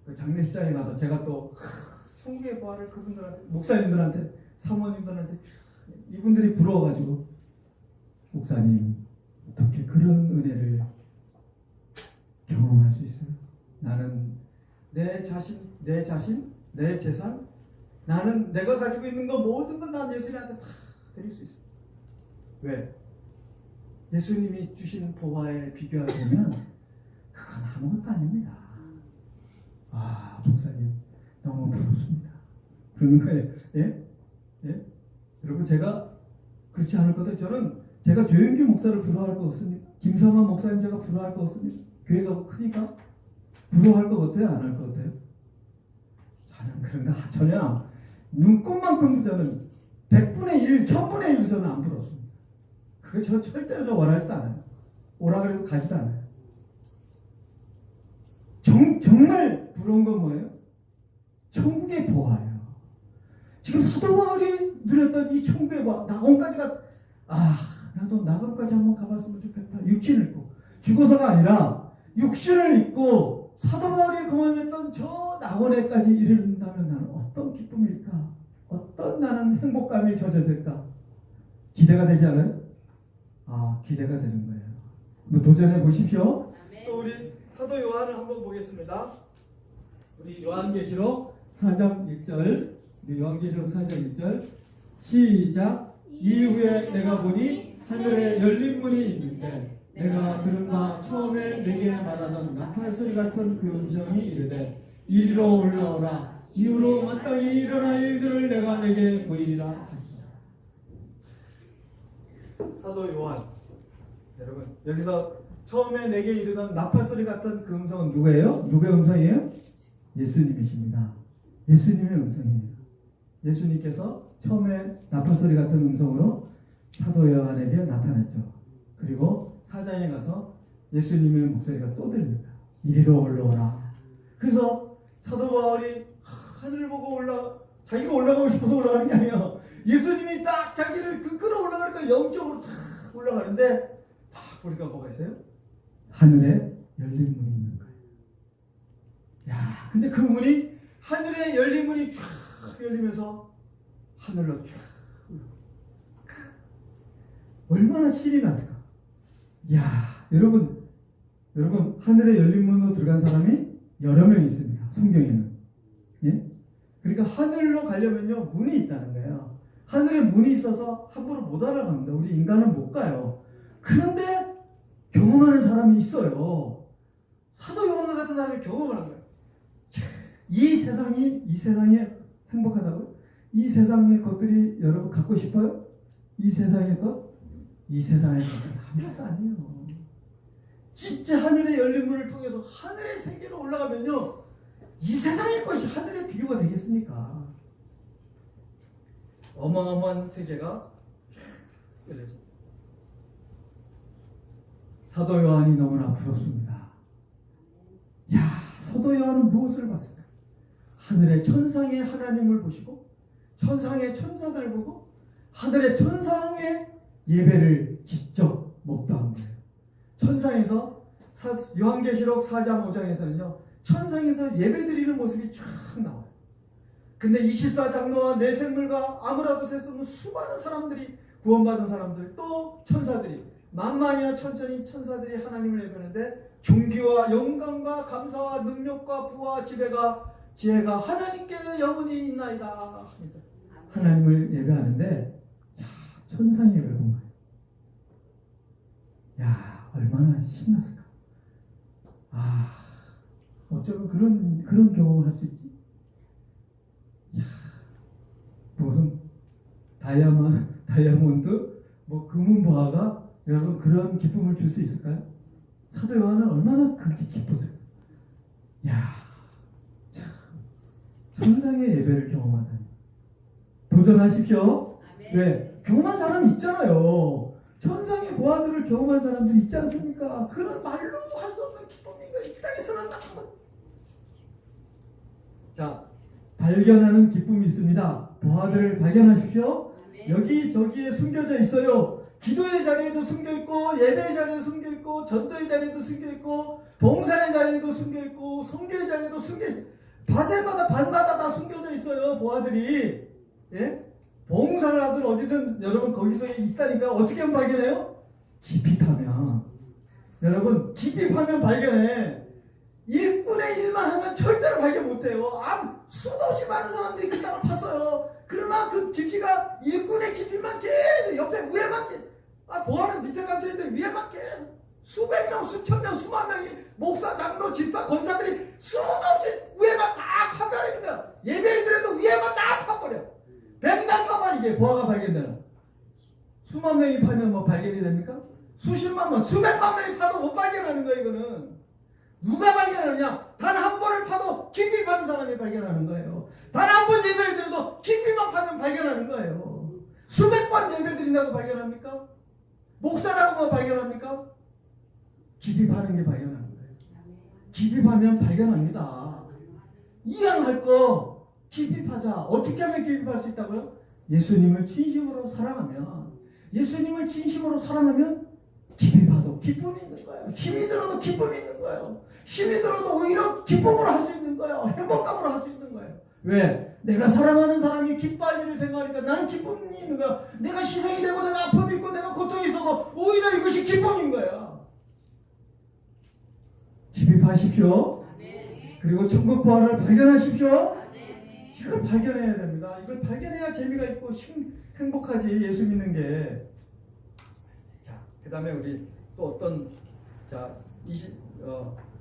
그 장례식장에 가서 제가 또 천국의 부활을 그분들한테, 목사님들한테, 사모님들한테 이분들이 부러워가지고, 목사님 어떻게 그런 은혜를 경험할 수 있어요? 나는 내 자신, 내 재산, 나는 내가 가지고 있는 거 모든 건 난 예수님한테 다 드릴 수 있어. 왜? 예수님이 주신 보화에 비교하면 그건 아무것도 아닙니다. 아, 목사님 너무 부럽습니다. 그러는 거예요. 예? 예? 여러분, 제가 그렇지 않을 것 같아요. 저는 제가 조영규 목사를 부러워할 것 같습니다. 김삼환 목사님 제가 부러워할 것 같습니다. 교회가 크니까 부러워할 것 같아요? 안 할 것 같아요? 저는 그런가? 전혀 눈꼽만큼도 저는 100분의 1, 1000분의 1도 저는 안 부럽습니다. 그게 저 절대로 저 원하지도 않아요. 오라 그래도 가지도 않아요. 정말 부러운 건 뭐예요? 천국의 보화예요. 지금 사도 바울이 누렸던 이 천국의 보화, 낙원까지가, 나도 낙원까지 한번 가봤으면 좋겠다. 육신을 입고 죽어서가 아니라 육신을 입고 사도 바울이 경험했던 저 낙원에까지 이르른다면 나는 어떤 기쁨일까? 어떤 나는 행복감이 젖어질까? 기대가 되지 않아요? 기대가 되는 거예요. 한번 도전해 보십시오. 또 우리 사도 요한을 한번 보겠습니다. 우리 요한계시록 4장 1절, 요한계시록 4장 1절 시작. 이후에 내가 보니 하늘에 열린 문이 있는데 내가 들은 바 처음에 내게 말하던 나팔소리 같은 그 음성이 이르되 이리로 올라오라. 이후로 마땅히 일어날 일들을 내가 내게 보이리라 하시라. 사도 요한, 여러분, 여기서 처음에 내게 이르던 나팔소리 같은 그 음성은 누구예요? 누구의 음성이에요? 예수님이십니다. 예수님의 음성이에요. 예수님께서 처음에 나팔소리 같은 음성으로 사도 요한에게 나타났죠. 그리고 사장에 가서 예수님의 목소리가 또 들립니다. 이리로 올라오라. 그래서 사도 바울이 하늘을 보고 자기가 올라가고 싶어서 올라가는 게 아니에요. 예수님이 딱 자기를 끌어 올라가니까 영적으로 탁 올라가는데 딱 보니까 뭐가 있어요? 하늘에 열린 문이 있는 거예요. 근데 그 문이, 하늘에 열린 문이 쫙 열리면서 하늘로 쫙, 얼마나 신이 났을까? 여러분, 하늘에 열린 문으로 들어간 사람이 여러 명 있습니다. 성경에는. 예? 그러니까 하늘로 가려면요, 문이 있다는 거예요. 하늘에 문이 있어서 함부로 못 알아갑니다. 우리 인간은 못 가요. 그런데 경험하는 사람이 있어요. 사도 요한 같은 사람이 경험을 한 거예요. 이 세상에 행복하다고요? 이 세상의 것들이 여러분 갖고 싶어요? 이 세상의 것? 이 세상의 것은 아무것도 아니에요. 진짜 하늘의 열린 문을 통해서 하늘의 세계로 올라가면요, 이 세상의 것이 하늘에 비교가 되겠습니까? 어마어마한 세계가 쫙 열려집니다. 사도 요한이 너무나 부럽습니다. 사도 요한은 무엇을 봤을까? 하늘의 천상의 하나님을 보시고, 천상의 천사들을 보고, 하늘의 천상의 예배를 직접 목도한 거예요. 천상에서, 요한계시록 4장 5장에서는요, 천상에서 예배드리는 모습이 쫙 나와요. 근데 24장로와 내생물과 아무라도 셀 수 없는 수많은 사람들이, 구원받은 사람들, 또 천사들이 만만이야 천천히 천사들이 하나님을 예배하는데 존귀와 영광과 감사와 능력과 부와 지혜가 하나님께 영원히 있나이다 하면서 하나님을 예배하는데 천상의 예배를 본 거예요. 야, 얼마나 신났을까. 어쩌면 그런 경험을 할 수 있지. 야, 무슨 다이아몬드 뭐 금은 보화가 여러분 그런 기쁨을 줄 수 있을까요? 사도 요한은 얼마나 그렇게 기뻤을까. 야, 참 천상의 예배를 경험하다니. 도전하십시오. 왜? 경험한 사람이 있잖아요. 천상의 보화들을 경험한 사람들이 있지 않습니까? 그런 말로 할 수 없는 기쁨인가 이 땅에서는. 자, 발견하는 기쁨이 있습니다. 보화들을 발견하십시오. 여기저기에 숨겨져 있어요. 기도의 자리에도 숨겨있고, 예배의 자리에도 숨겨있고, 전도의 자리에도 숨겨있고, 봉사의 자리에도 숨겨있고, 선교의 자리에도 숨겨있어요. 밭마다 반마다 다 숨겨져 있어요. 보화들이. 예? 봉사를 하든 어디든 여러분 거기서 있다니까. 어떻게 하면 발견해요? 깊이 파면. 여러분 깊이 파면 발견해. 일꾼의 일만 하면 절대로 발견 못해요. 수도 없이 많은 사람들이 그 땅을 팠어요. 그러나 그 깊이가 일꾼의 깊이만 계속 옆에 위에만 보아는 밑에 감춰있는데 위에만 계속 수백 명, 수천 명, 수만 명이 목사, 장로, 집사, 권사들이 수도 없이 위에만 다 파버리는 거야. 예배를 드려도 위에만 다 파버려. 백날 파만 이게 보아가 발견되는. 수만 명이 파면 뭐 발견이 됩니까? 수십만 명, 수백만 명이 파도 못 발견하는 거야. 이거는 누가 발견하느냐? 단 한 번을 파도 깊이 파는 사람이 발견하는 거예요. 단 한 번 예배를 드려도 깊이만 파면 발견하는 거예요. 수백 번 예배 드린다고 발견합니까? 목사라고만 발견합니까? 깊이 파는 게 발견하는 거예요. 깊이 파면 발견합니다. 이양할 거 깊이 파자. 어떻게 하면 깊이 팔 수 있다고요? 예수님을 진심으로 사랑하면, 예수님을 진심으로 사랑하면 깊이 봐도 기쁨이 있는 거예요. 힘이 들어도 기쁨이 있는 거예요. 힘이 들어도 오히려 기쁨으로 할 수 있는 거예요. 행복감으로 할 수 있는 거예요. 왜? 내가 사랑하는 사람이 기뻐할 일을 생각하니까 나는 기쁨이 있는 거야. 내가 희생이 되고 내가 아픔이 있고 내가 고통이 있어도 오히려 이것이 기쁨인 거야. 깊이 파십시오. 그리고 천국 부활을 발견하십시오. 이걸 발견해야 됩니다. 이걸 발견해야 재미가 있고 행복하지. 예수 믿는 게. 자, 그 다음에 우리 또 어떤, 자,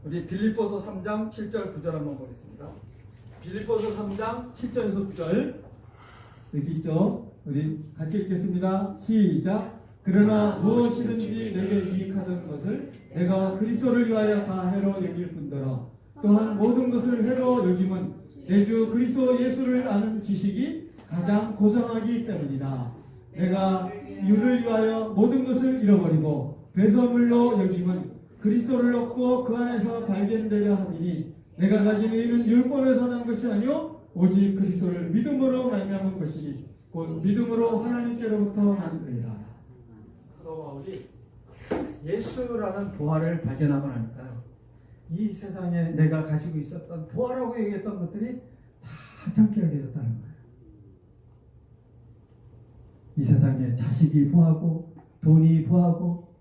우리 빌립보서 3장 7절 9절 한번 보겠습니다. 빌립보서 3장 7절에서 9절 여기 있죠. 우리 같이 읽겠습니다. 시작. 그러나 무엇이든지 내게 유익하던 것을 내가 그리스도를 위하여 다 해로 여길 뿐더러 또한 모든 것을 해로 여김은 내 주 그리스도 예수를 아는 지식이 가장 고상하기 때문이다. 내가 이를 위하여 모든 것을 잃어버리고 배설물로 여김은 그리스도를 얻고 그 안에서 발견되려 함이니 내가 가진 의는 율법에서 난 것이 아니요 오직 그리스도를 믿음으로 말미암은 것이니 곧 믿음으로 하나님께로부터 난 의라. 바울이 예수라는 보화를 발견하고 나니까요, 이 세상에 내가 가지고 있었던 보화라고 얘기했던 것들이 다 하찮게 여겨졌다는 거예요. 이 세상에 자식이 보하고 돈이 보하고,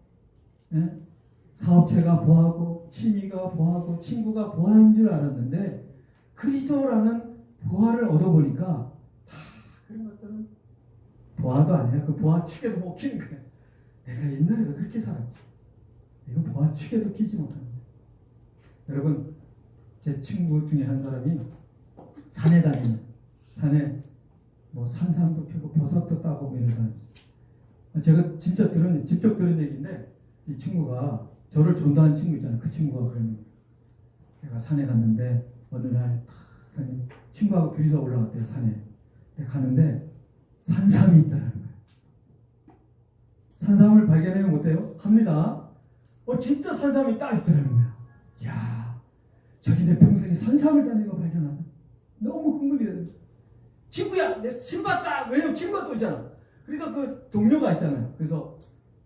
예? 사업체가 보하고 취미가 보하고 친구가 보하는 줄 알았는데 그리스도라는 보화를 얻어보니까 다 그런 것들은 보화도 아니야. 그 보화 축에도 못 끼는 거야. 내가 옛날에 왜 그렇게 살았지? 이거 보화 축에도 끼지 못하는데. 여러분, 제 친구 중에 한 사람이 산에 다니는, 산에 뭐 산삼도 피고 버섯도 따고 뭐 이런 사람이, 제가 진짜 직접 들은 얘기인데, 이 친구가 저를 전도한 친구 있잖아요. 그 친구가 그러는, 내가 산에 갔는데 어느 날 산에 친구하고 둘이서 올라갔대요. 산에 가는데 산삼이 있다라는 거예요. 산삼을 발견해요? 못해요? 합니다. 진짜 산삼이 딱 있더라는 거야. 야, 자기네 평생에 산삼을 따내고 발견하다. 너무 흥분이 되는 거야. 친구야, 내 신봤다. 왜냐면 친구가 또 있잖아. 그러니까 그 동료가 있잖아요. 그래서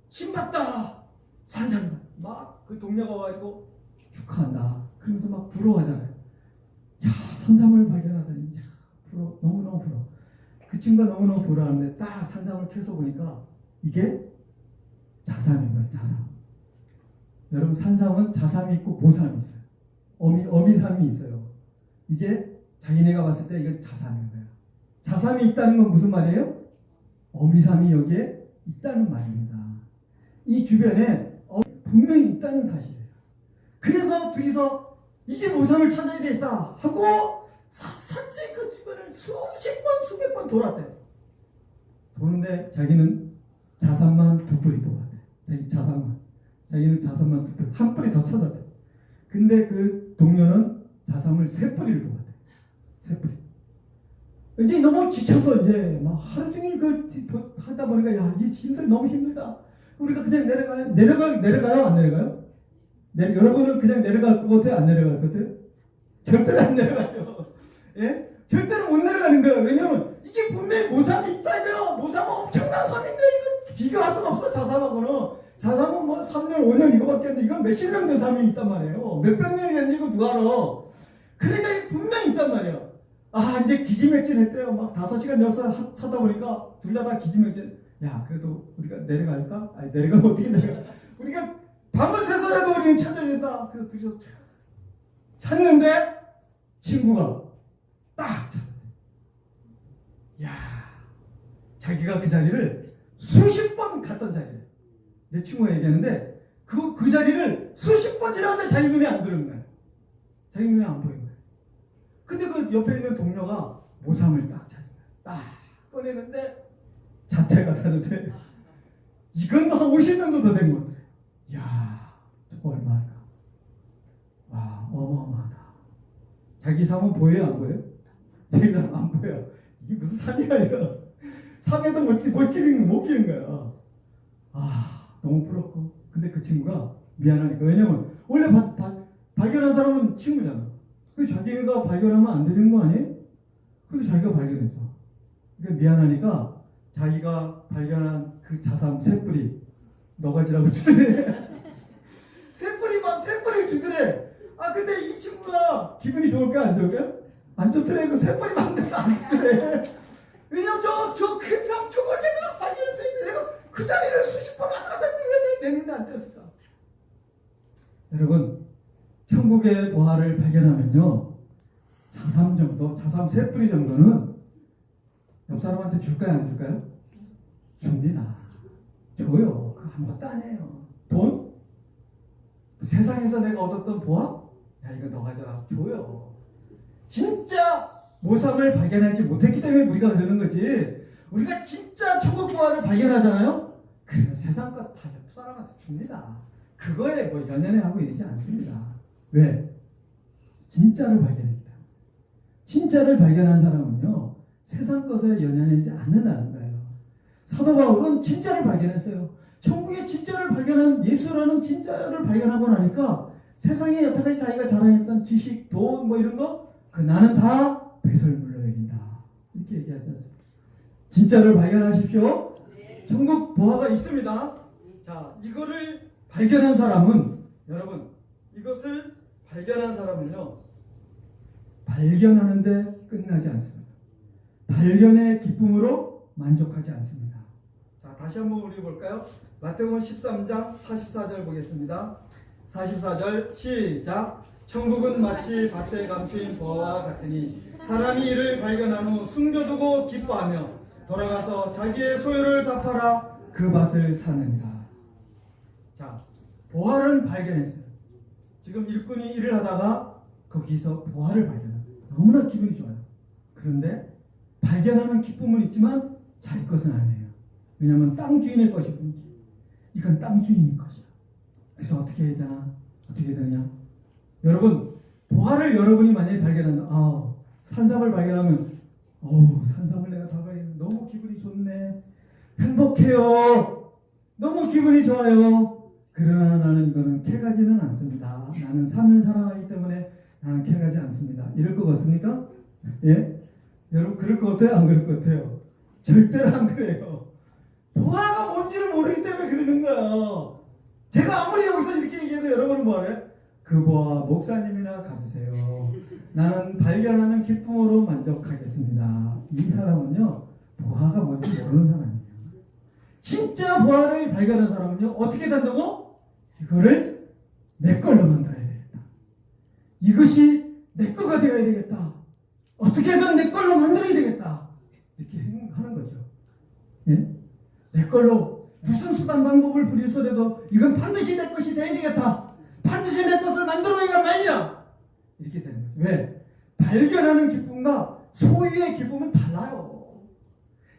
신봤다, 산삼이다. 막 그 동료가 와가지고 축하한다. 그러면서 막 부러워하잖아요. 야, 산삼을 발견하다니. 야, 부러워. 너무너무 부러워. 그 친구가 너무너무 부러워하는데 딱 산삼을 캐서 보니까 이게 자삼인 거예요. 자삼. 여러분 산삼은 자삼이 있고 모삼이 있어요. 어미삼이 있어요. 이게 자기네가 봤을 때 이게 자삼인 거예요. 자삼이 있다는 건 무슨 말이에요? 어미삼이 여기에 있다는 말입니다. 이 주변에 분명히 있다는 사실이에요. 그래서 둘이서 이제 모삼을 찾아야 되겠다 하고 샅샅이 그 주변을 수십 번 수백 번 돌았대. 도는데 자기는 자삼만 2뿌리 뽑았대. 자기 자삼만. 자기는 자삼만 2뿌리. 한 뿌리 더 찾았대. 근데 그 동료는 자삼을 3뿌리를 뽑았대. 3뿌리. 이제 너무 지쳐서 이제 막 하루 종일 하다 보니까 야, 이게 너무 힘들다. 우리가 그냥 내려가요? 안 내려가요? 여러분은 그냥 내려갈 것 같아요? 안 내려갈 것 같아요? 절대로 안 내려가죠. 예? 절대로 못 내려가는 거예요. 왜냐면 이게 분명히 모삼이 있다고요. 모삼은 엄청난 삼인데 이거 비교할 수가 없어. 자삼하고는. 자삼은 뭐 3년 5년 이거밖에 안 돼. 이건 몇십 년 된 삼이 있단 말이에요. 몇백 년이 됐는지 이거 누가 알아. 그러니까 분명히 있단 말이에요. 아, 이제 기지맥진했대요. 막 5시간 6시간 찾다 보니까 둘 다 기지맥진. 야, 그래도 우리가 내려갈까? 아니, 내려가면 어떻게 내려가? 우리가 밤을 새서라도 우리는 찾아야 된다. 그래서 둘이서 찾는데 친구가 딱 찾았대. 야, 자기가 그 자리를 수십 번 갔던 자리를 내 친구가 얘기하는데 그 자리를 수십 번 지나갔는데 자기 눈에 안 들어온 거야. 자기 눈에 안 보인 거야. 근데 그 옆에 있는 동료가 모삼을 딱 찾은 거야. 딱 꺼내는데 자태가 다른데 이건 한 50년도 더 된 건데. 이야, 저거 얼마일까? 와, 어마어마하다. 자기 삶은 보여요, 안 보여요? 자기 삶 안 보여. 이게 무슨 삶이야, 이거. 삶에도 못 끼는 거야. 아, 너무 부럽고. 근데 그 친구가 미안하니까. 왜냐면 원래 발견한 사람은 친구잖아. 그 자기가 발견하면 안 되는 거 아니에요? 근데 자기가 발견했어. 그러니까 미안하니까 자기가 발견한 그 자삼 3뿌리 너 가지라고 주더래. 3뿌리를 주더래. 아, 근데 이 친구가 기분이 좋을까 안 좋을까? 안 좋더래. 그 3뿌리만 안 주더래. 왜냐면 저 큰 삶 저걸 내가 발견했으니까 내가 그 자리를 수십 번 왔다 갔다 했는데 왜 내 눈에 안 띄었을까? 여러분, 천국의 보화를 발견하면요, 자삼 3뿌리 정도는 옆 사람한테 줄까요, 안 줄까요? 줍니다. 줘요. 그거 아무것도 아니에요. 돈? 세상에서 내가 얻었던 보화? 야, 이거 너 가져라. 줘요. 진짜 모삼을 발견하지 못했기 때문에 우리가 그러는 거지. 우리가 진짜 천국 보화를 발견하잖아요? 그러면 세상 것 다 옆 사람한테 줍니다. 그거에 뭐 연연해 하고 이러지 않습니다. 왜? 진짜를 발견했기 때문에. 진짜를 발견한 사람은요, 세상 것에 연연하지 않는다는 거예요. 사도 바울은 진짜를 발견했어요. 천국의 진짜를 발견한 예수라는 진짜를 발견하고 나니까 세상에 여태까지 자기가 자랑했던 지식, 돈 뭐 이런 거, 나는 다 배설물로 여긴다. 이렇게 얘기하지 않습니까? 진짜를 발견하십시오. 천국 보화가 있습니다. 자, 이거를 발견한 사람은, 여러분, 이것을 발견한 사람은요, 발견하는데 끝나지 않습니다. 발견의 기쁨으로 만족하지 않습니다. 자, 다시 한번 우리 볼까요? 마태복음 13장 44절 보겠습니다. 44절 시작. 천국은 마치 밭에 감추인 보화와 같으니 사람이 이를 발견한 후 숨겨두고 기뻐하며 돌아가서 자기의 소유를 다 팔아 그 밭을 사느니라. 자, 보화를 발견했어요. 지금 일꾼이 일을 하다가 거기서 보화를 발견해요. 너무나 기분이 좋아요. 그런데 발견하는 기쁨은 있지만 자기 것은 아니에요. 왜냐하면 땅 주인의 것이군요. 이건 땅 주인의 것이야. 그래서 어떻게 해야 되나? 어떻게 해야 되느냐? 여러분, 보화를 여러분이 만약에 발견한다. 산삼을 발견하면 산삼을 내가 다 발견했네. 너무 기분이 좋네. 행복해요. 너무 기분이 좋아요. 그러나 나는 이거는 캐가지는 않습니다. 나는 산을 사랑하기 때문에 나는 캐가지 않습니다. 이럴 것 같습니까? 예? 여러분, 그럴 것 같아요? 안 그럴 것 같아요? 절대로 안 그래요. 보화가 뭔지를 모르기 때문에 그러는 거예요. 제가 아무리 여기서 이렇게 얘기해도 여러분은 뭐하래? 그 보화 목사님이나 가지세요. 나는 발견하는 기쁨으로 만족하겠습니다. 이 사람은요, 보화가 뭔지 모르는 사람이에요. 진짜 보화를 발견한 사람은요, 어떻게 된다고? 이거를 내 걸로 만들어야 되겠다. 이것이 내 거가 되어야 되겠다. 어떻게든 내 걸로 만들어야 되겠다. 이렇게 하는 거죠. 예? 내 걸로 무슨 수단 방법을 부리서라도 이건 반드시 내 것이 되어야 되겠다. 반드시 내 것을 만들어야 말이야. 이렇게 되는 거죠. 왜? 발견하는 기쁨과 소유의 기쁨은 달라요.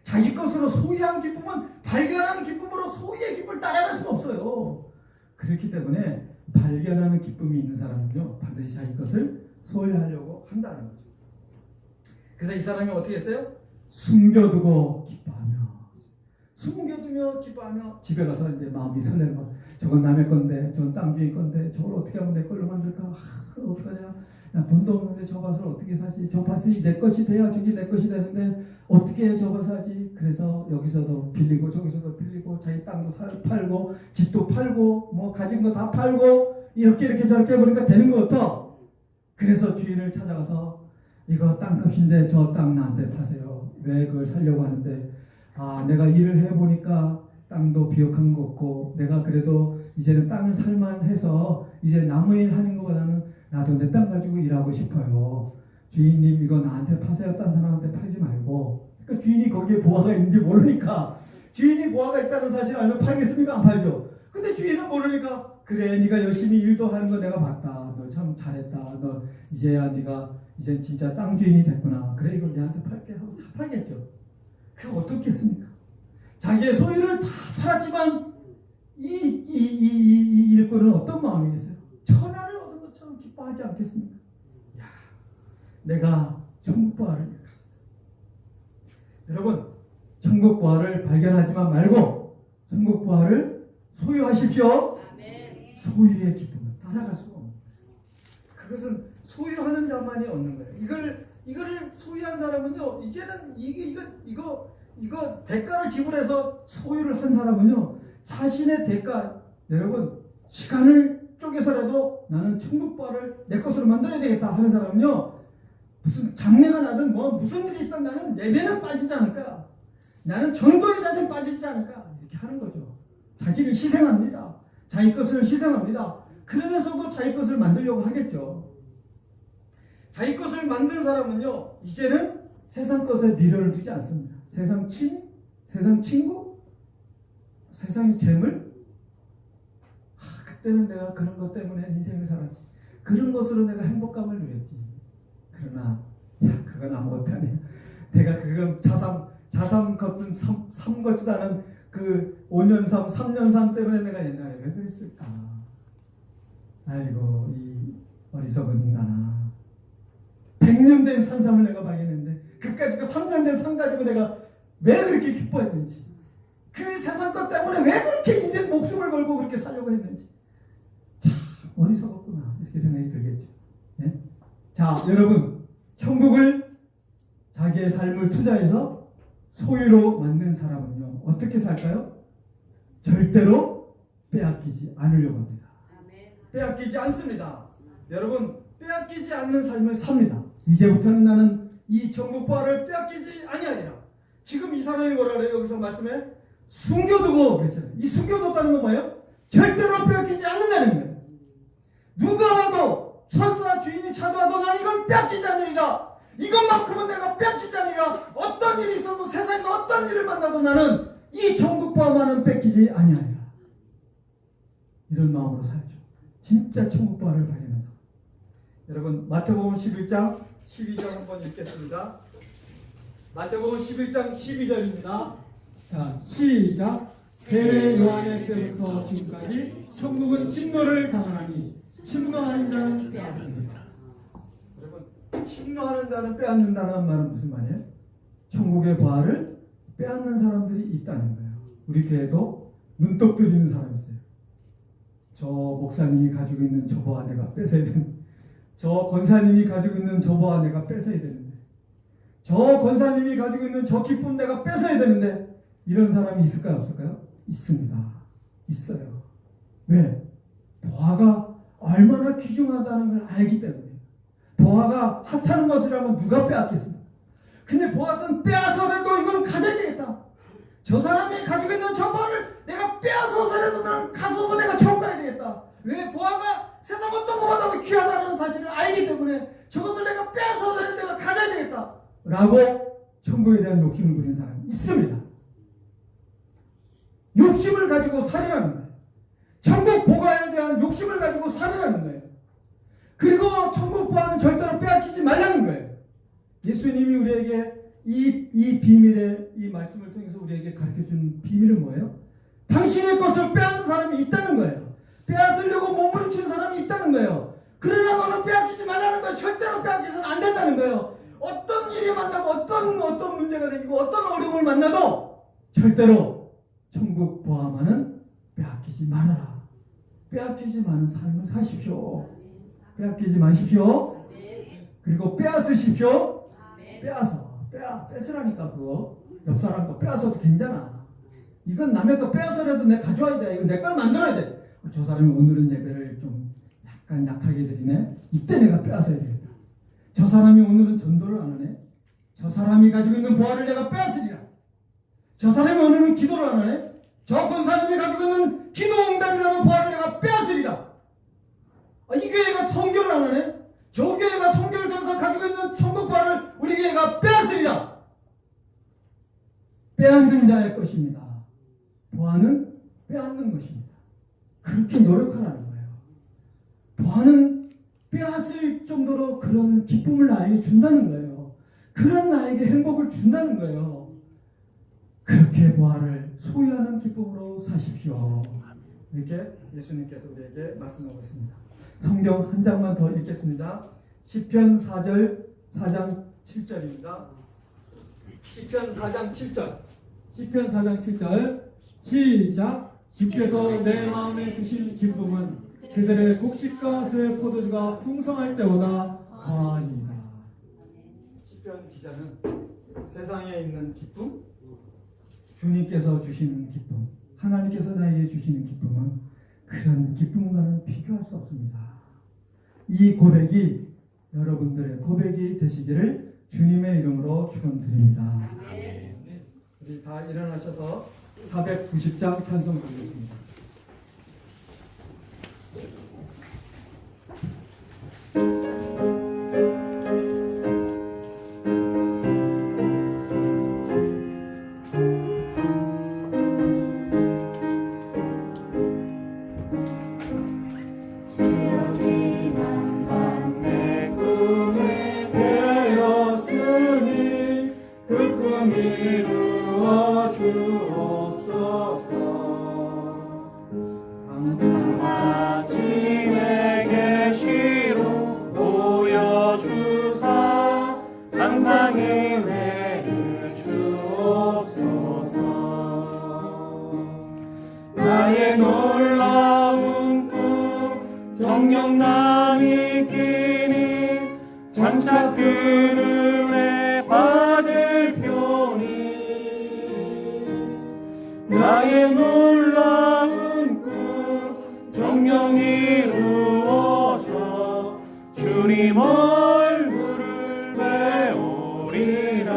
자기 것으로 소유한 기쁨은 발견하는 기쁨으로 소유의 기쁨을 따라갈 수가 없어요. 그렇기 때문에 발견하는 기쁨이 있는 사람은요, 반드시 자기 것을 소유하려고 한다는 거죠. 그래서 이 사람이 어떻게 했어요? 숨겨두고 기뻐하며, 숨겨두며 기뻐하며, 집에 가서 이제 마음이 설레는 거죠. 저건 남의 건데, 저건 땅 주인 건데, 저걸 어떻게 하면 내 걸로 만들까? 어떡하냐? 야, 돈도 없는데 저 밭을 어떻게 사지? 저 밭이 내 것이 돼야 저기 내 것이 되는데 어떻게 해 저 밭 사지? 그래서 여기서도 빌리고 저기서도 빌리고 자기 땅도 팔고 집도 팔고 뭐 가진 거 다 팔고 이렇게 저렇게 해보니까 되는 거 같아. 그래서 주인을 찾아가서 이거 땅값인데 저 땅 나한테 파세요. 왜 그걸 살려고 하는데, 아, 내가 일을 해보니까 땅도 비옥한 거 없고 내가 그래도 이제는 땅을 살만해서 이제 나무 일 하는 것보다는 나도 내 땅 가지고 일하고 싶어요. 주인님 이거 나한테 파세요. 딴 사람한테 팔지 말고. 그러니까 주인이 거기에 보화가 있는지 모르니까, 주인이 보화가 있다는 사실 알면 팔겠습니까? 안 팔죠. 근데 주인은 모르니까, 그래 네가 열심히 일도 하는 거 내가 봤다. 너 참 잘했다. 너 이제야 네가 이제 진짜 땅 주인이 됐구나. 그래 이거 내한테 팔게 하고 다 팔겠죠. 그럼 어떻겠습니까? 자기의 소유를 다 팔았지만 이 일꾼은 어떤 마음이겠어요? 천하를 얻은 것처럼 기뻐하지 않겠습니까? 야, 내가 천국 보화를 잃었습니다. 여러분, 천국 보화를 발견하지만 말고 천국 보화를 소유하십시오. 아멘. 소유의 기쁨을 따라갈 수가 없는 거예요. 그것은 소유하는 자만이 얻는 거예요. 이거를 소유한 사람은요, 이제는 이거 대가를 지불해서 소유를 한 사람은요, 자신의 대가, 여러분, 시간을 쪼개서라도 나는 천국보화를 내 것으로 만들어야 되겠다 하는 사람은요, 무슨 장례가 나든 뭐 무슨 일이 있든 나는 예배는 빠지지 않을까, 나는 전도의 자리는 빠지지 않을까, 이렇게 하는 거죠. 자기를 희생합니다. 자기 것을 희생합니다. 그러면서도 자기 것을 만들려고 하겠죠. 자기 것을 만든 사람은요, 이제는 세상 것에 미련을 두지 않습니다. 세상 취미, 세상 친구, 세상의 재물, 그때는 내가 그런 것 때문에 인생을 살았지. 그런 것으로 내가 행복감을 누렸지. 그러나 야, 그건 아무것도 아니야. 내가 그건 자삼 같은 삶 같지도 않은 그 5년 삶, 3년 삶 때문에 내가 옛날에 왜 그랬을까? 아이고, 이 어리석은 인간아. 100년 된 산삼을 내가 발견했는데 그까짓 그 3년 된 산 가지고 내가 왜 그렇게 기뻐했는지, 그 세상 것 때문에 왜 그렇게 인생 목숨을 걸고 그렇게 살려고 했는지, 참 어리석었구나, 이렇게 생각이 들겠죠. 예? 자, 여러분, 천국을 자기의 삶을 투자해서 소유로 만든 사람은요, 어떻게 살까요? 절대로 빼앗기지 않으려고 합니다. 빼앗기지 않습니다. 여러분, 빼앗기지 않는 삶을 삽니다. 이제부터는 나는 이 천국 보화를 빼앗기지 아니하리라. 지금 이 사람이 뭐라 그래요? 여기서 말씀에 숨겨두고 그랬잖아요. 이 숨겨뒀다는 건 뭐예요? 절대로 빼앗기지 않는다는 거예요. 누가 와도, 설사 주인이 찾아와도 나는 이건 빼앗기지 않으리라. 이것만큼은 내가 빼앗기지 않으리라. 어떤 일이 있어도, 세상에서 어떤 일을 만나도 나는 이 천국 보화만은 뺏기지 아니하리라. 이런 마음으로 살죠. 진짜 천국 보화를 발견해서. 여러분, 마태복음 11장 12절 한번 읽겠습니다. 마태복음 11장 12절입니다. 자, 시작. 세례 요한의 때부터 지금까지 천국은 침노를 당하니 침노하는 자는 빼앗습니다. 여러분, 침노하는 자는 빼앗는다는 말은 무슨 말이에요? 천국의 보화를 빼앗는 사람들이 있다는 거예요. 우리 교회도 눈독 들이는 사람이 있어요. 저 목사님이 가지고 있는 저 보화 내가 뺏어야 되는데, 저 권사님이 가지고 있는 저 보화 내가 뺏어야 되는데, 저 권사님이 가지고 있는 저 기쁨 내가 뺏어야 되는데, 이런 사람이 있을까요? 없을까요? 있습니다. 있어요. 왜? 보화가 얼마나 귀중하다는 걸 알기 때문에. 보화가 하찮은 것이라면 누가 빼앗겠습니까? 근데 보아스는 빼앗아라도 이건 가져야 되겠다. 저 사람이 가지고 있는 저 보화를 내가 빼앗아서라도 나는 가서서 내가 천국 가야 되겠다. 왜? 보화가 세상 어떤 것보다도 귀하다는 사실을 알기 때문에 저것을 내가 빼앗아서 내가 가져야 되겠다 라고 천국에 대한 욕심을 부린 사람이 있습니다. 욕심을 가지고 살으라는 거예요. 천국 보화에 대한 욕심을 가지고 살으라는 거예요. 그리고 천국 보화는 절대로 빼앗기지 말라는 거예요. 예수님이 우리에게 이 비밀의 이 말씀을 통해서 우리에게 가르쳐준 비밀은 뭐예요? 당신의 것을 빼앗는 사람이 있다는 거예요. 빼앗으려고 몸부림치는 사람이 있다는 거예요. 그러나 너는 빼앗기지 말라는 거예요. 절대로 빼앗기서는 안 된다는 거예요. 어떤 일이 만나고 어떤 문제가 생기고 어떤 어려움을 만나도 절대로 천국 보화만은 빼앗기지 말아라. 빼앗기지 마는 삶을 사십시오. 빼앗기지 마십시오. 그리고 빼앗으십시오. 뺏으라니까. 그거 옆 사람 거 빼앗아도 괜찮아. 이건 남의 거 빼앗으라도 내가 가져와야 돼. 이건 내 걸 만들어야 돼. 저 사람이 오늘은 예배를 좀 약간 약하게 드리네. 이때 내가 빼앗아야 되겠다. 저 사람이 오늘은 전도를 안 하네. 저 사람이 가지고 있는 보화를 내가 빼앗으리라. 저 사람이 오늘은 기도를 안 하네. 저 권사님이 가지고 있는 기도응답이라는 보화를 내가 빼앗으리라. 이 교회가 선교를 안 하네. 저 교회가 선교를 통해서 가지고 있는 천국 보화를 우리 교회가 빼앗으리라. 빼앗는 자의 것입니다. 보화는 빼앗는 것입니다. 그렇게 노력하라는 거예요. 보화는 빼앗을 정도로 그런 기쁨을 나에게 준다는 거예요. 그런 나에게 행복을 준다는 거예요. 그렇게 보화를 소유하는 기쁨으로 사십시오. 이렇게 예수님께서 우리에게 말씀하고 있습니다. 성경 한 장만 더 읽겠습니다. 시편 4장 7절입니다. 시편 4장 7절. 시편 4장 7절 시작. 주께서 내 마음에 주신 기쁨은 그들의 곡식과 새 포도주가 풍성할 때보다 더하니라. 시편 기자는 세상에 있는 기쁨, 주님께서 주시는 기쁨, 하나님께서 나에게 주시는 기쁨은 그런 기쁨과는 비교할 수 없습니다. 이 고백이 여러분들의 고백이 되시기를 주님의 이름으로 축원드립니다. 우리 다 일어나셔서 490장 찬송 드리겠습니다. 나의 놀라운 꿈 정녕 남이 끼니 장차 그 은혜 받을 표니 나의 놀라운 꿈 정녕 이루어져 주님 얼굴을 배우리라.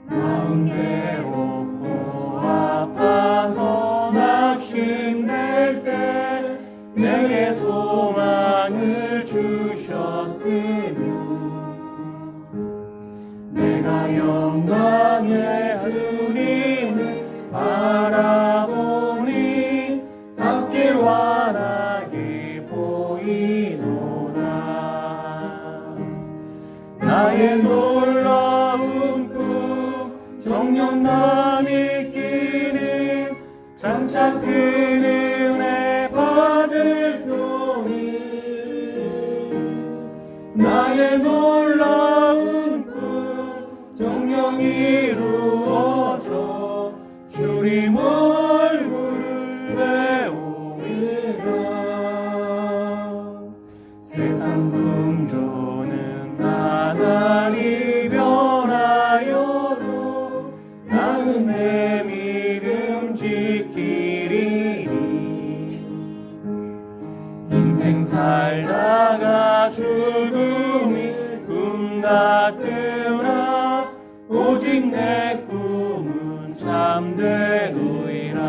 마음 괴롭고 아파서 낙심될 때 내게 소망을 주셨으며 내가 영광의 주님을 바라보니 앞길 환하게 보이노라. 나의 놀라운 꿈 정녕 남이 끼니 장차 그 은혜 받을 표니 나의 놀라운 꿈 정녕 이루어져 주님 얼굴을 배우리라. 세상 궁조는 나날이 변하여도 나는 내 믿음 지키리니 인생 살다가 죽음이 꿈 같으나 오직 내 꿈 되누이라.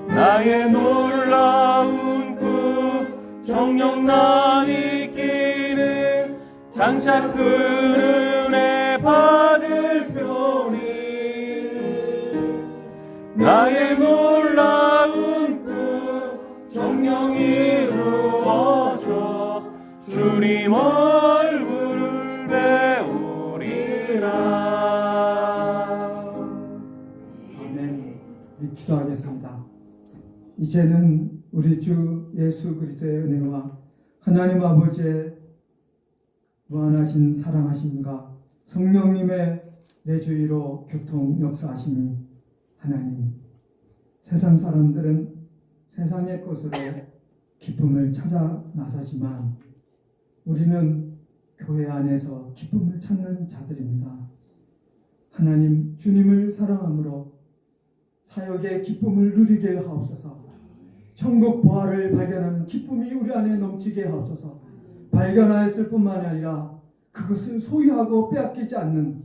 나의 놀라운 꿈 정녕 나 있기를 장차 그 은혜 받을 편이. 나의 놀라운 꿈 정녕 이루어져 주님 얼굴을 배우리라. 아멘. 우리 기도하겠습니다. 이제는 우리 주 예수 그리스도의 은혜와 하나님 아버지의 무한하신 사랑하심과 성령님의 내주위로 교통 역사하심이 하나님, 세상 사람들은 세상의 것으로 기쁨을 찾아 나서지만 우리는 교회 안에서 기쁨을 찾는 자들입니다. 하나님, 주님을 사랑함으로 사역의 기쁨을 누리게 하옵소서. 천국 보화를 발견하는 기쁨이 우리 안에 넘치게 하옵소서. 발견하였을 뿐만 아니라 그것을 소유하고 빼앗기지 않는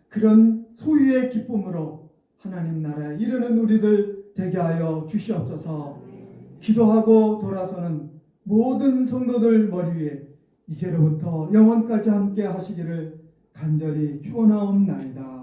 그런 소유의 기쁨으로 하나님 나라에 이르는 우리들 되게 하여 주시옵소서. 기도하고 돌아서는 모든 성도들 머리 위에 이제로부터 영원까지 함께 하시기를 간절히 축원하옵나이다.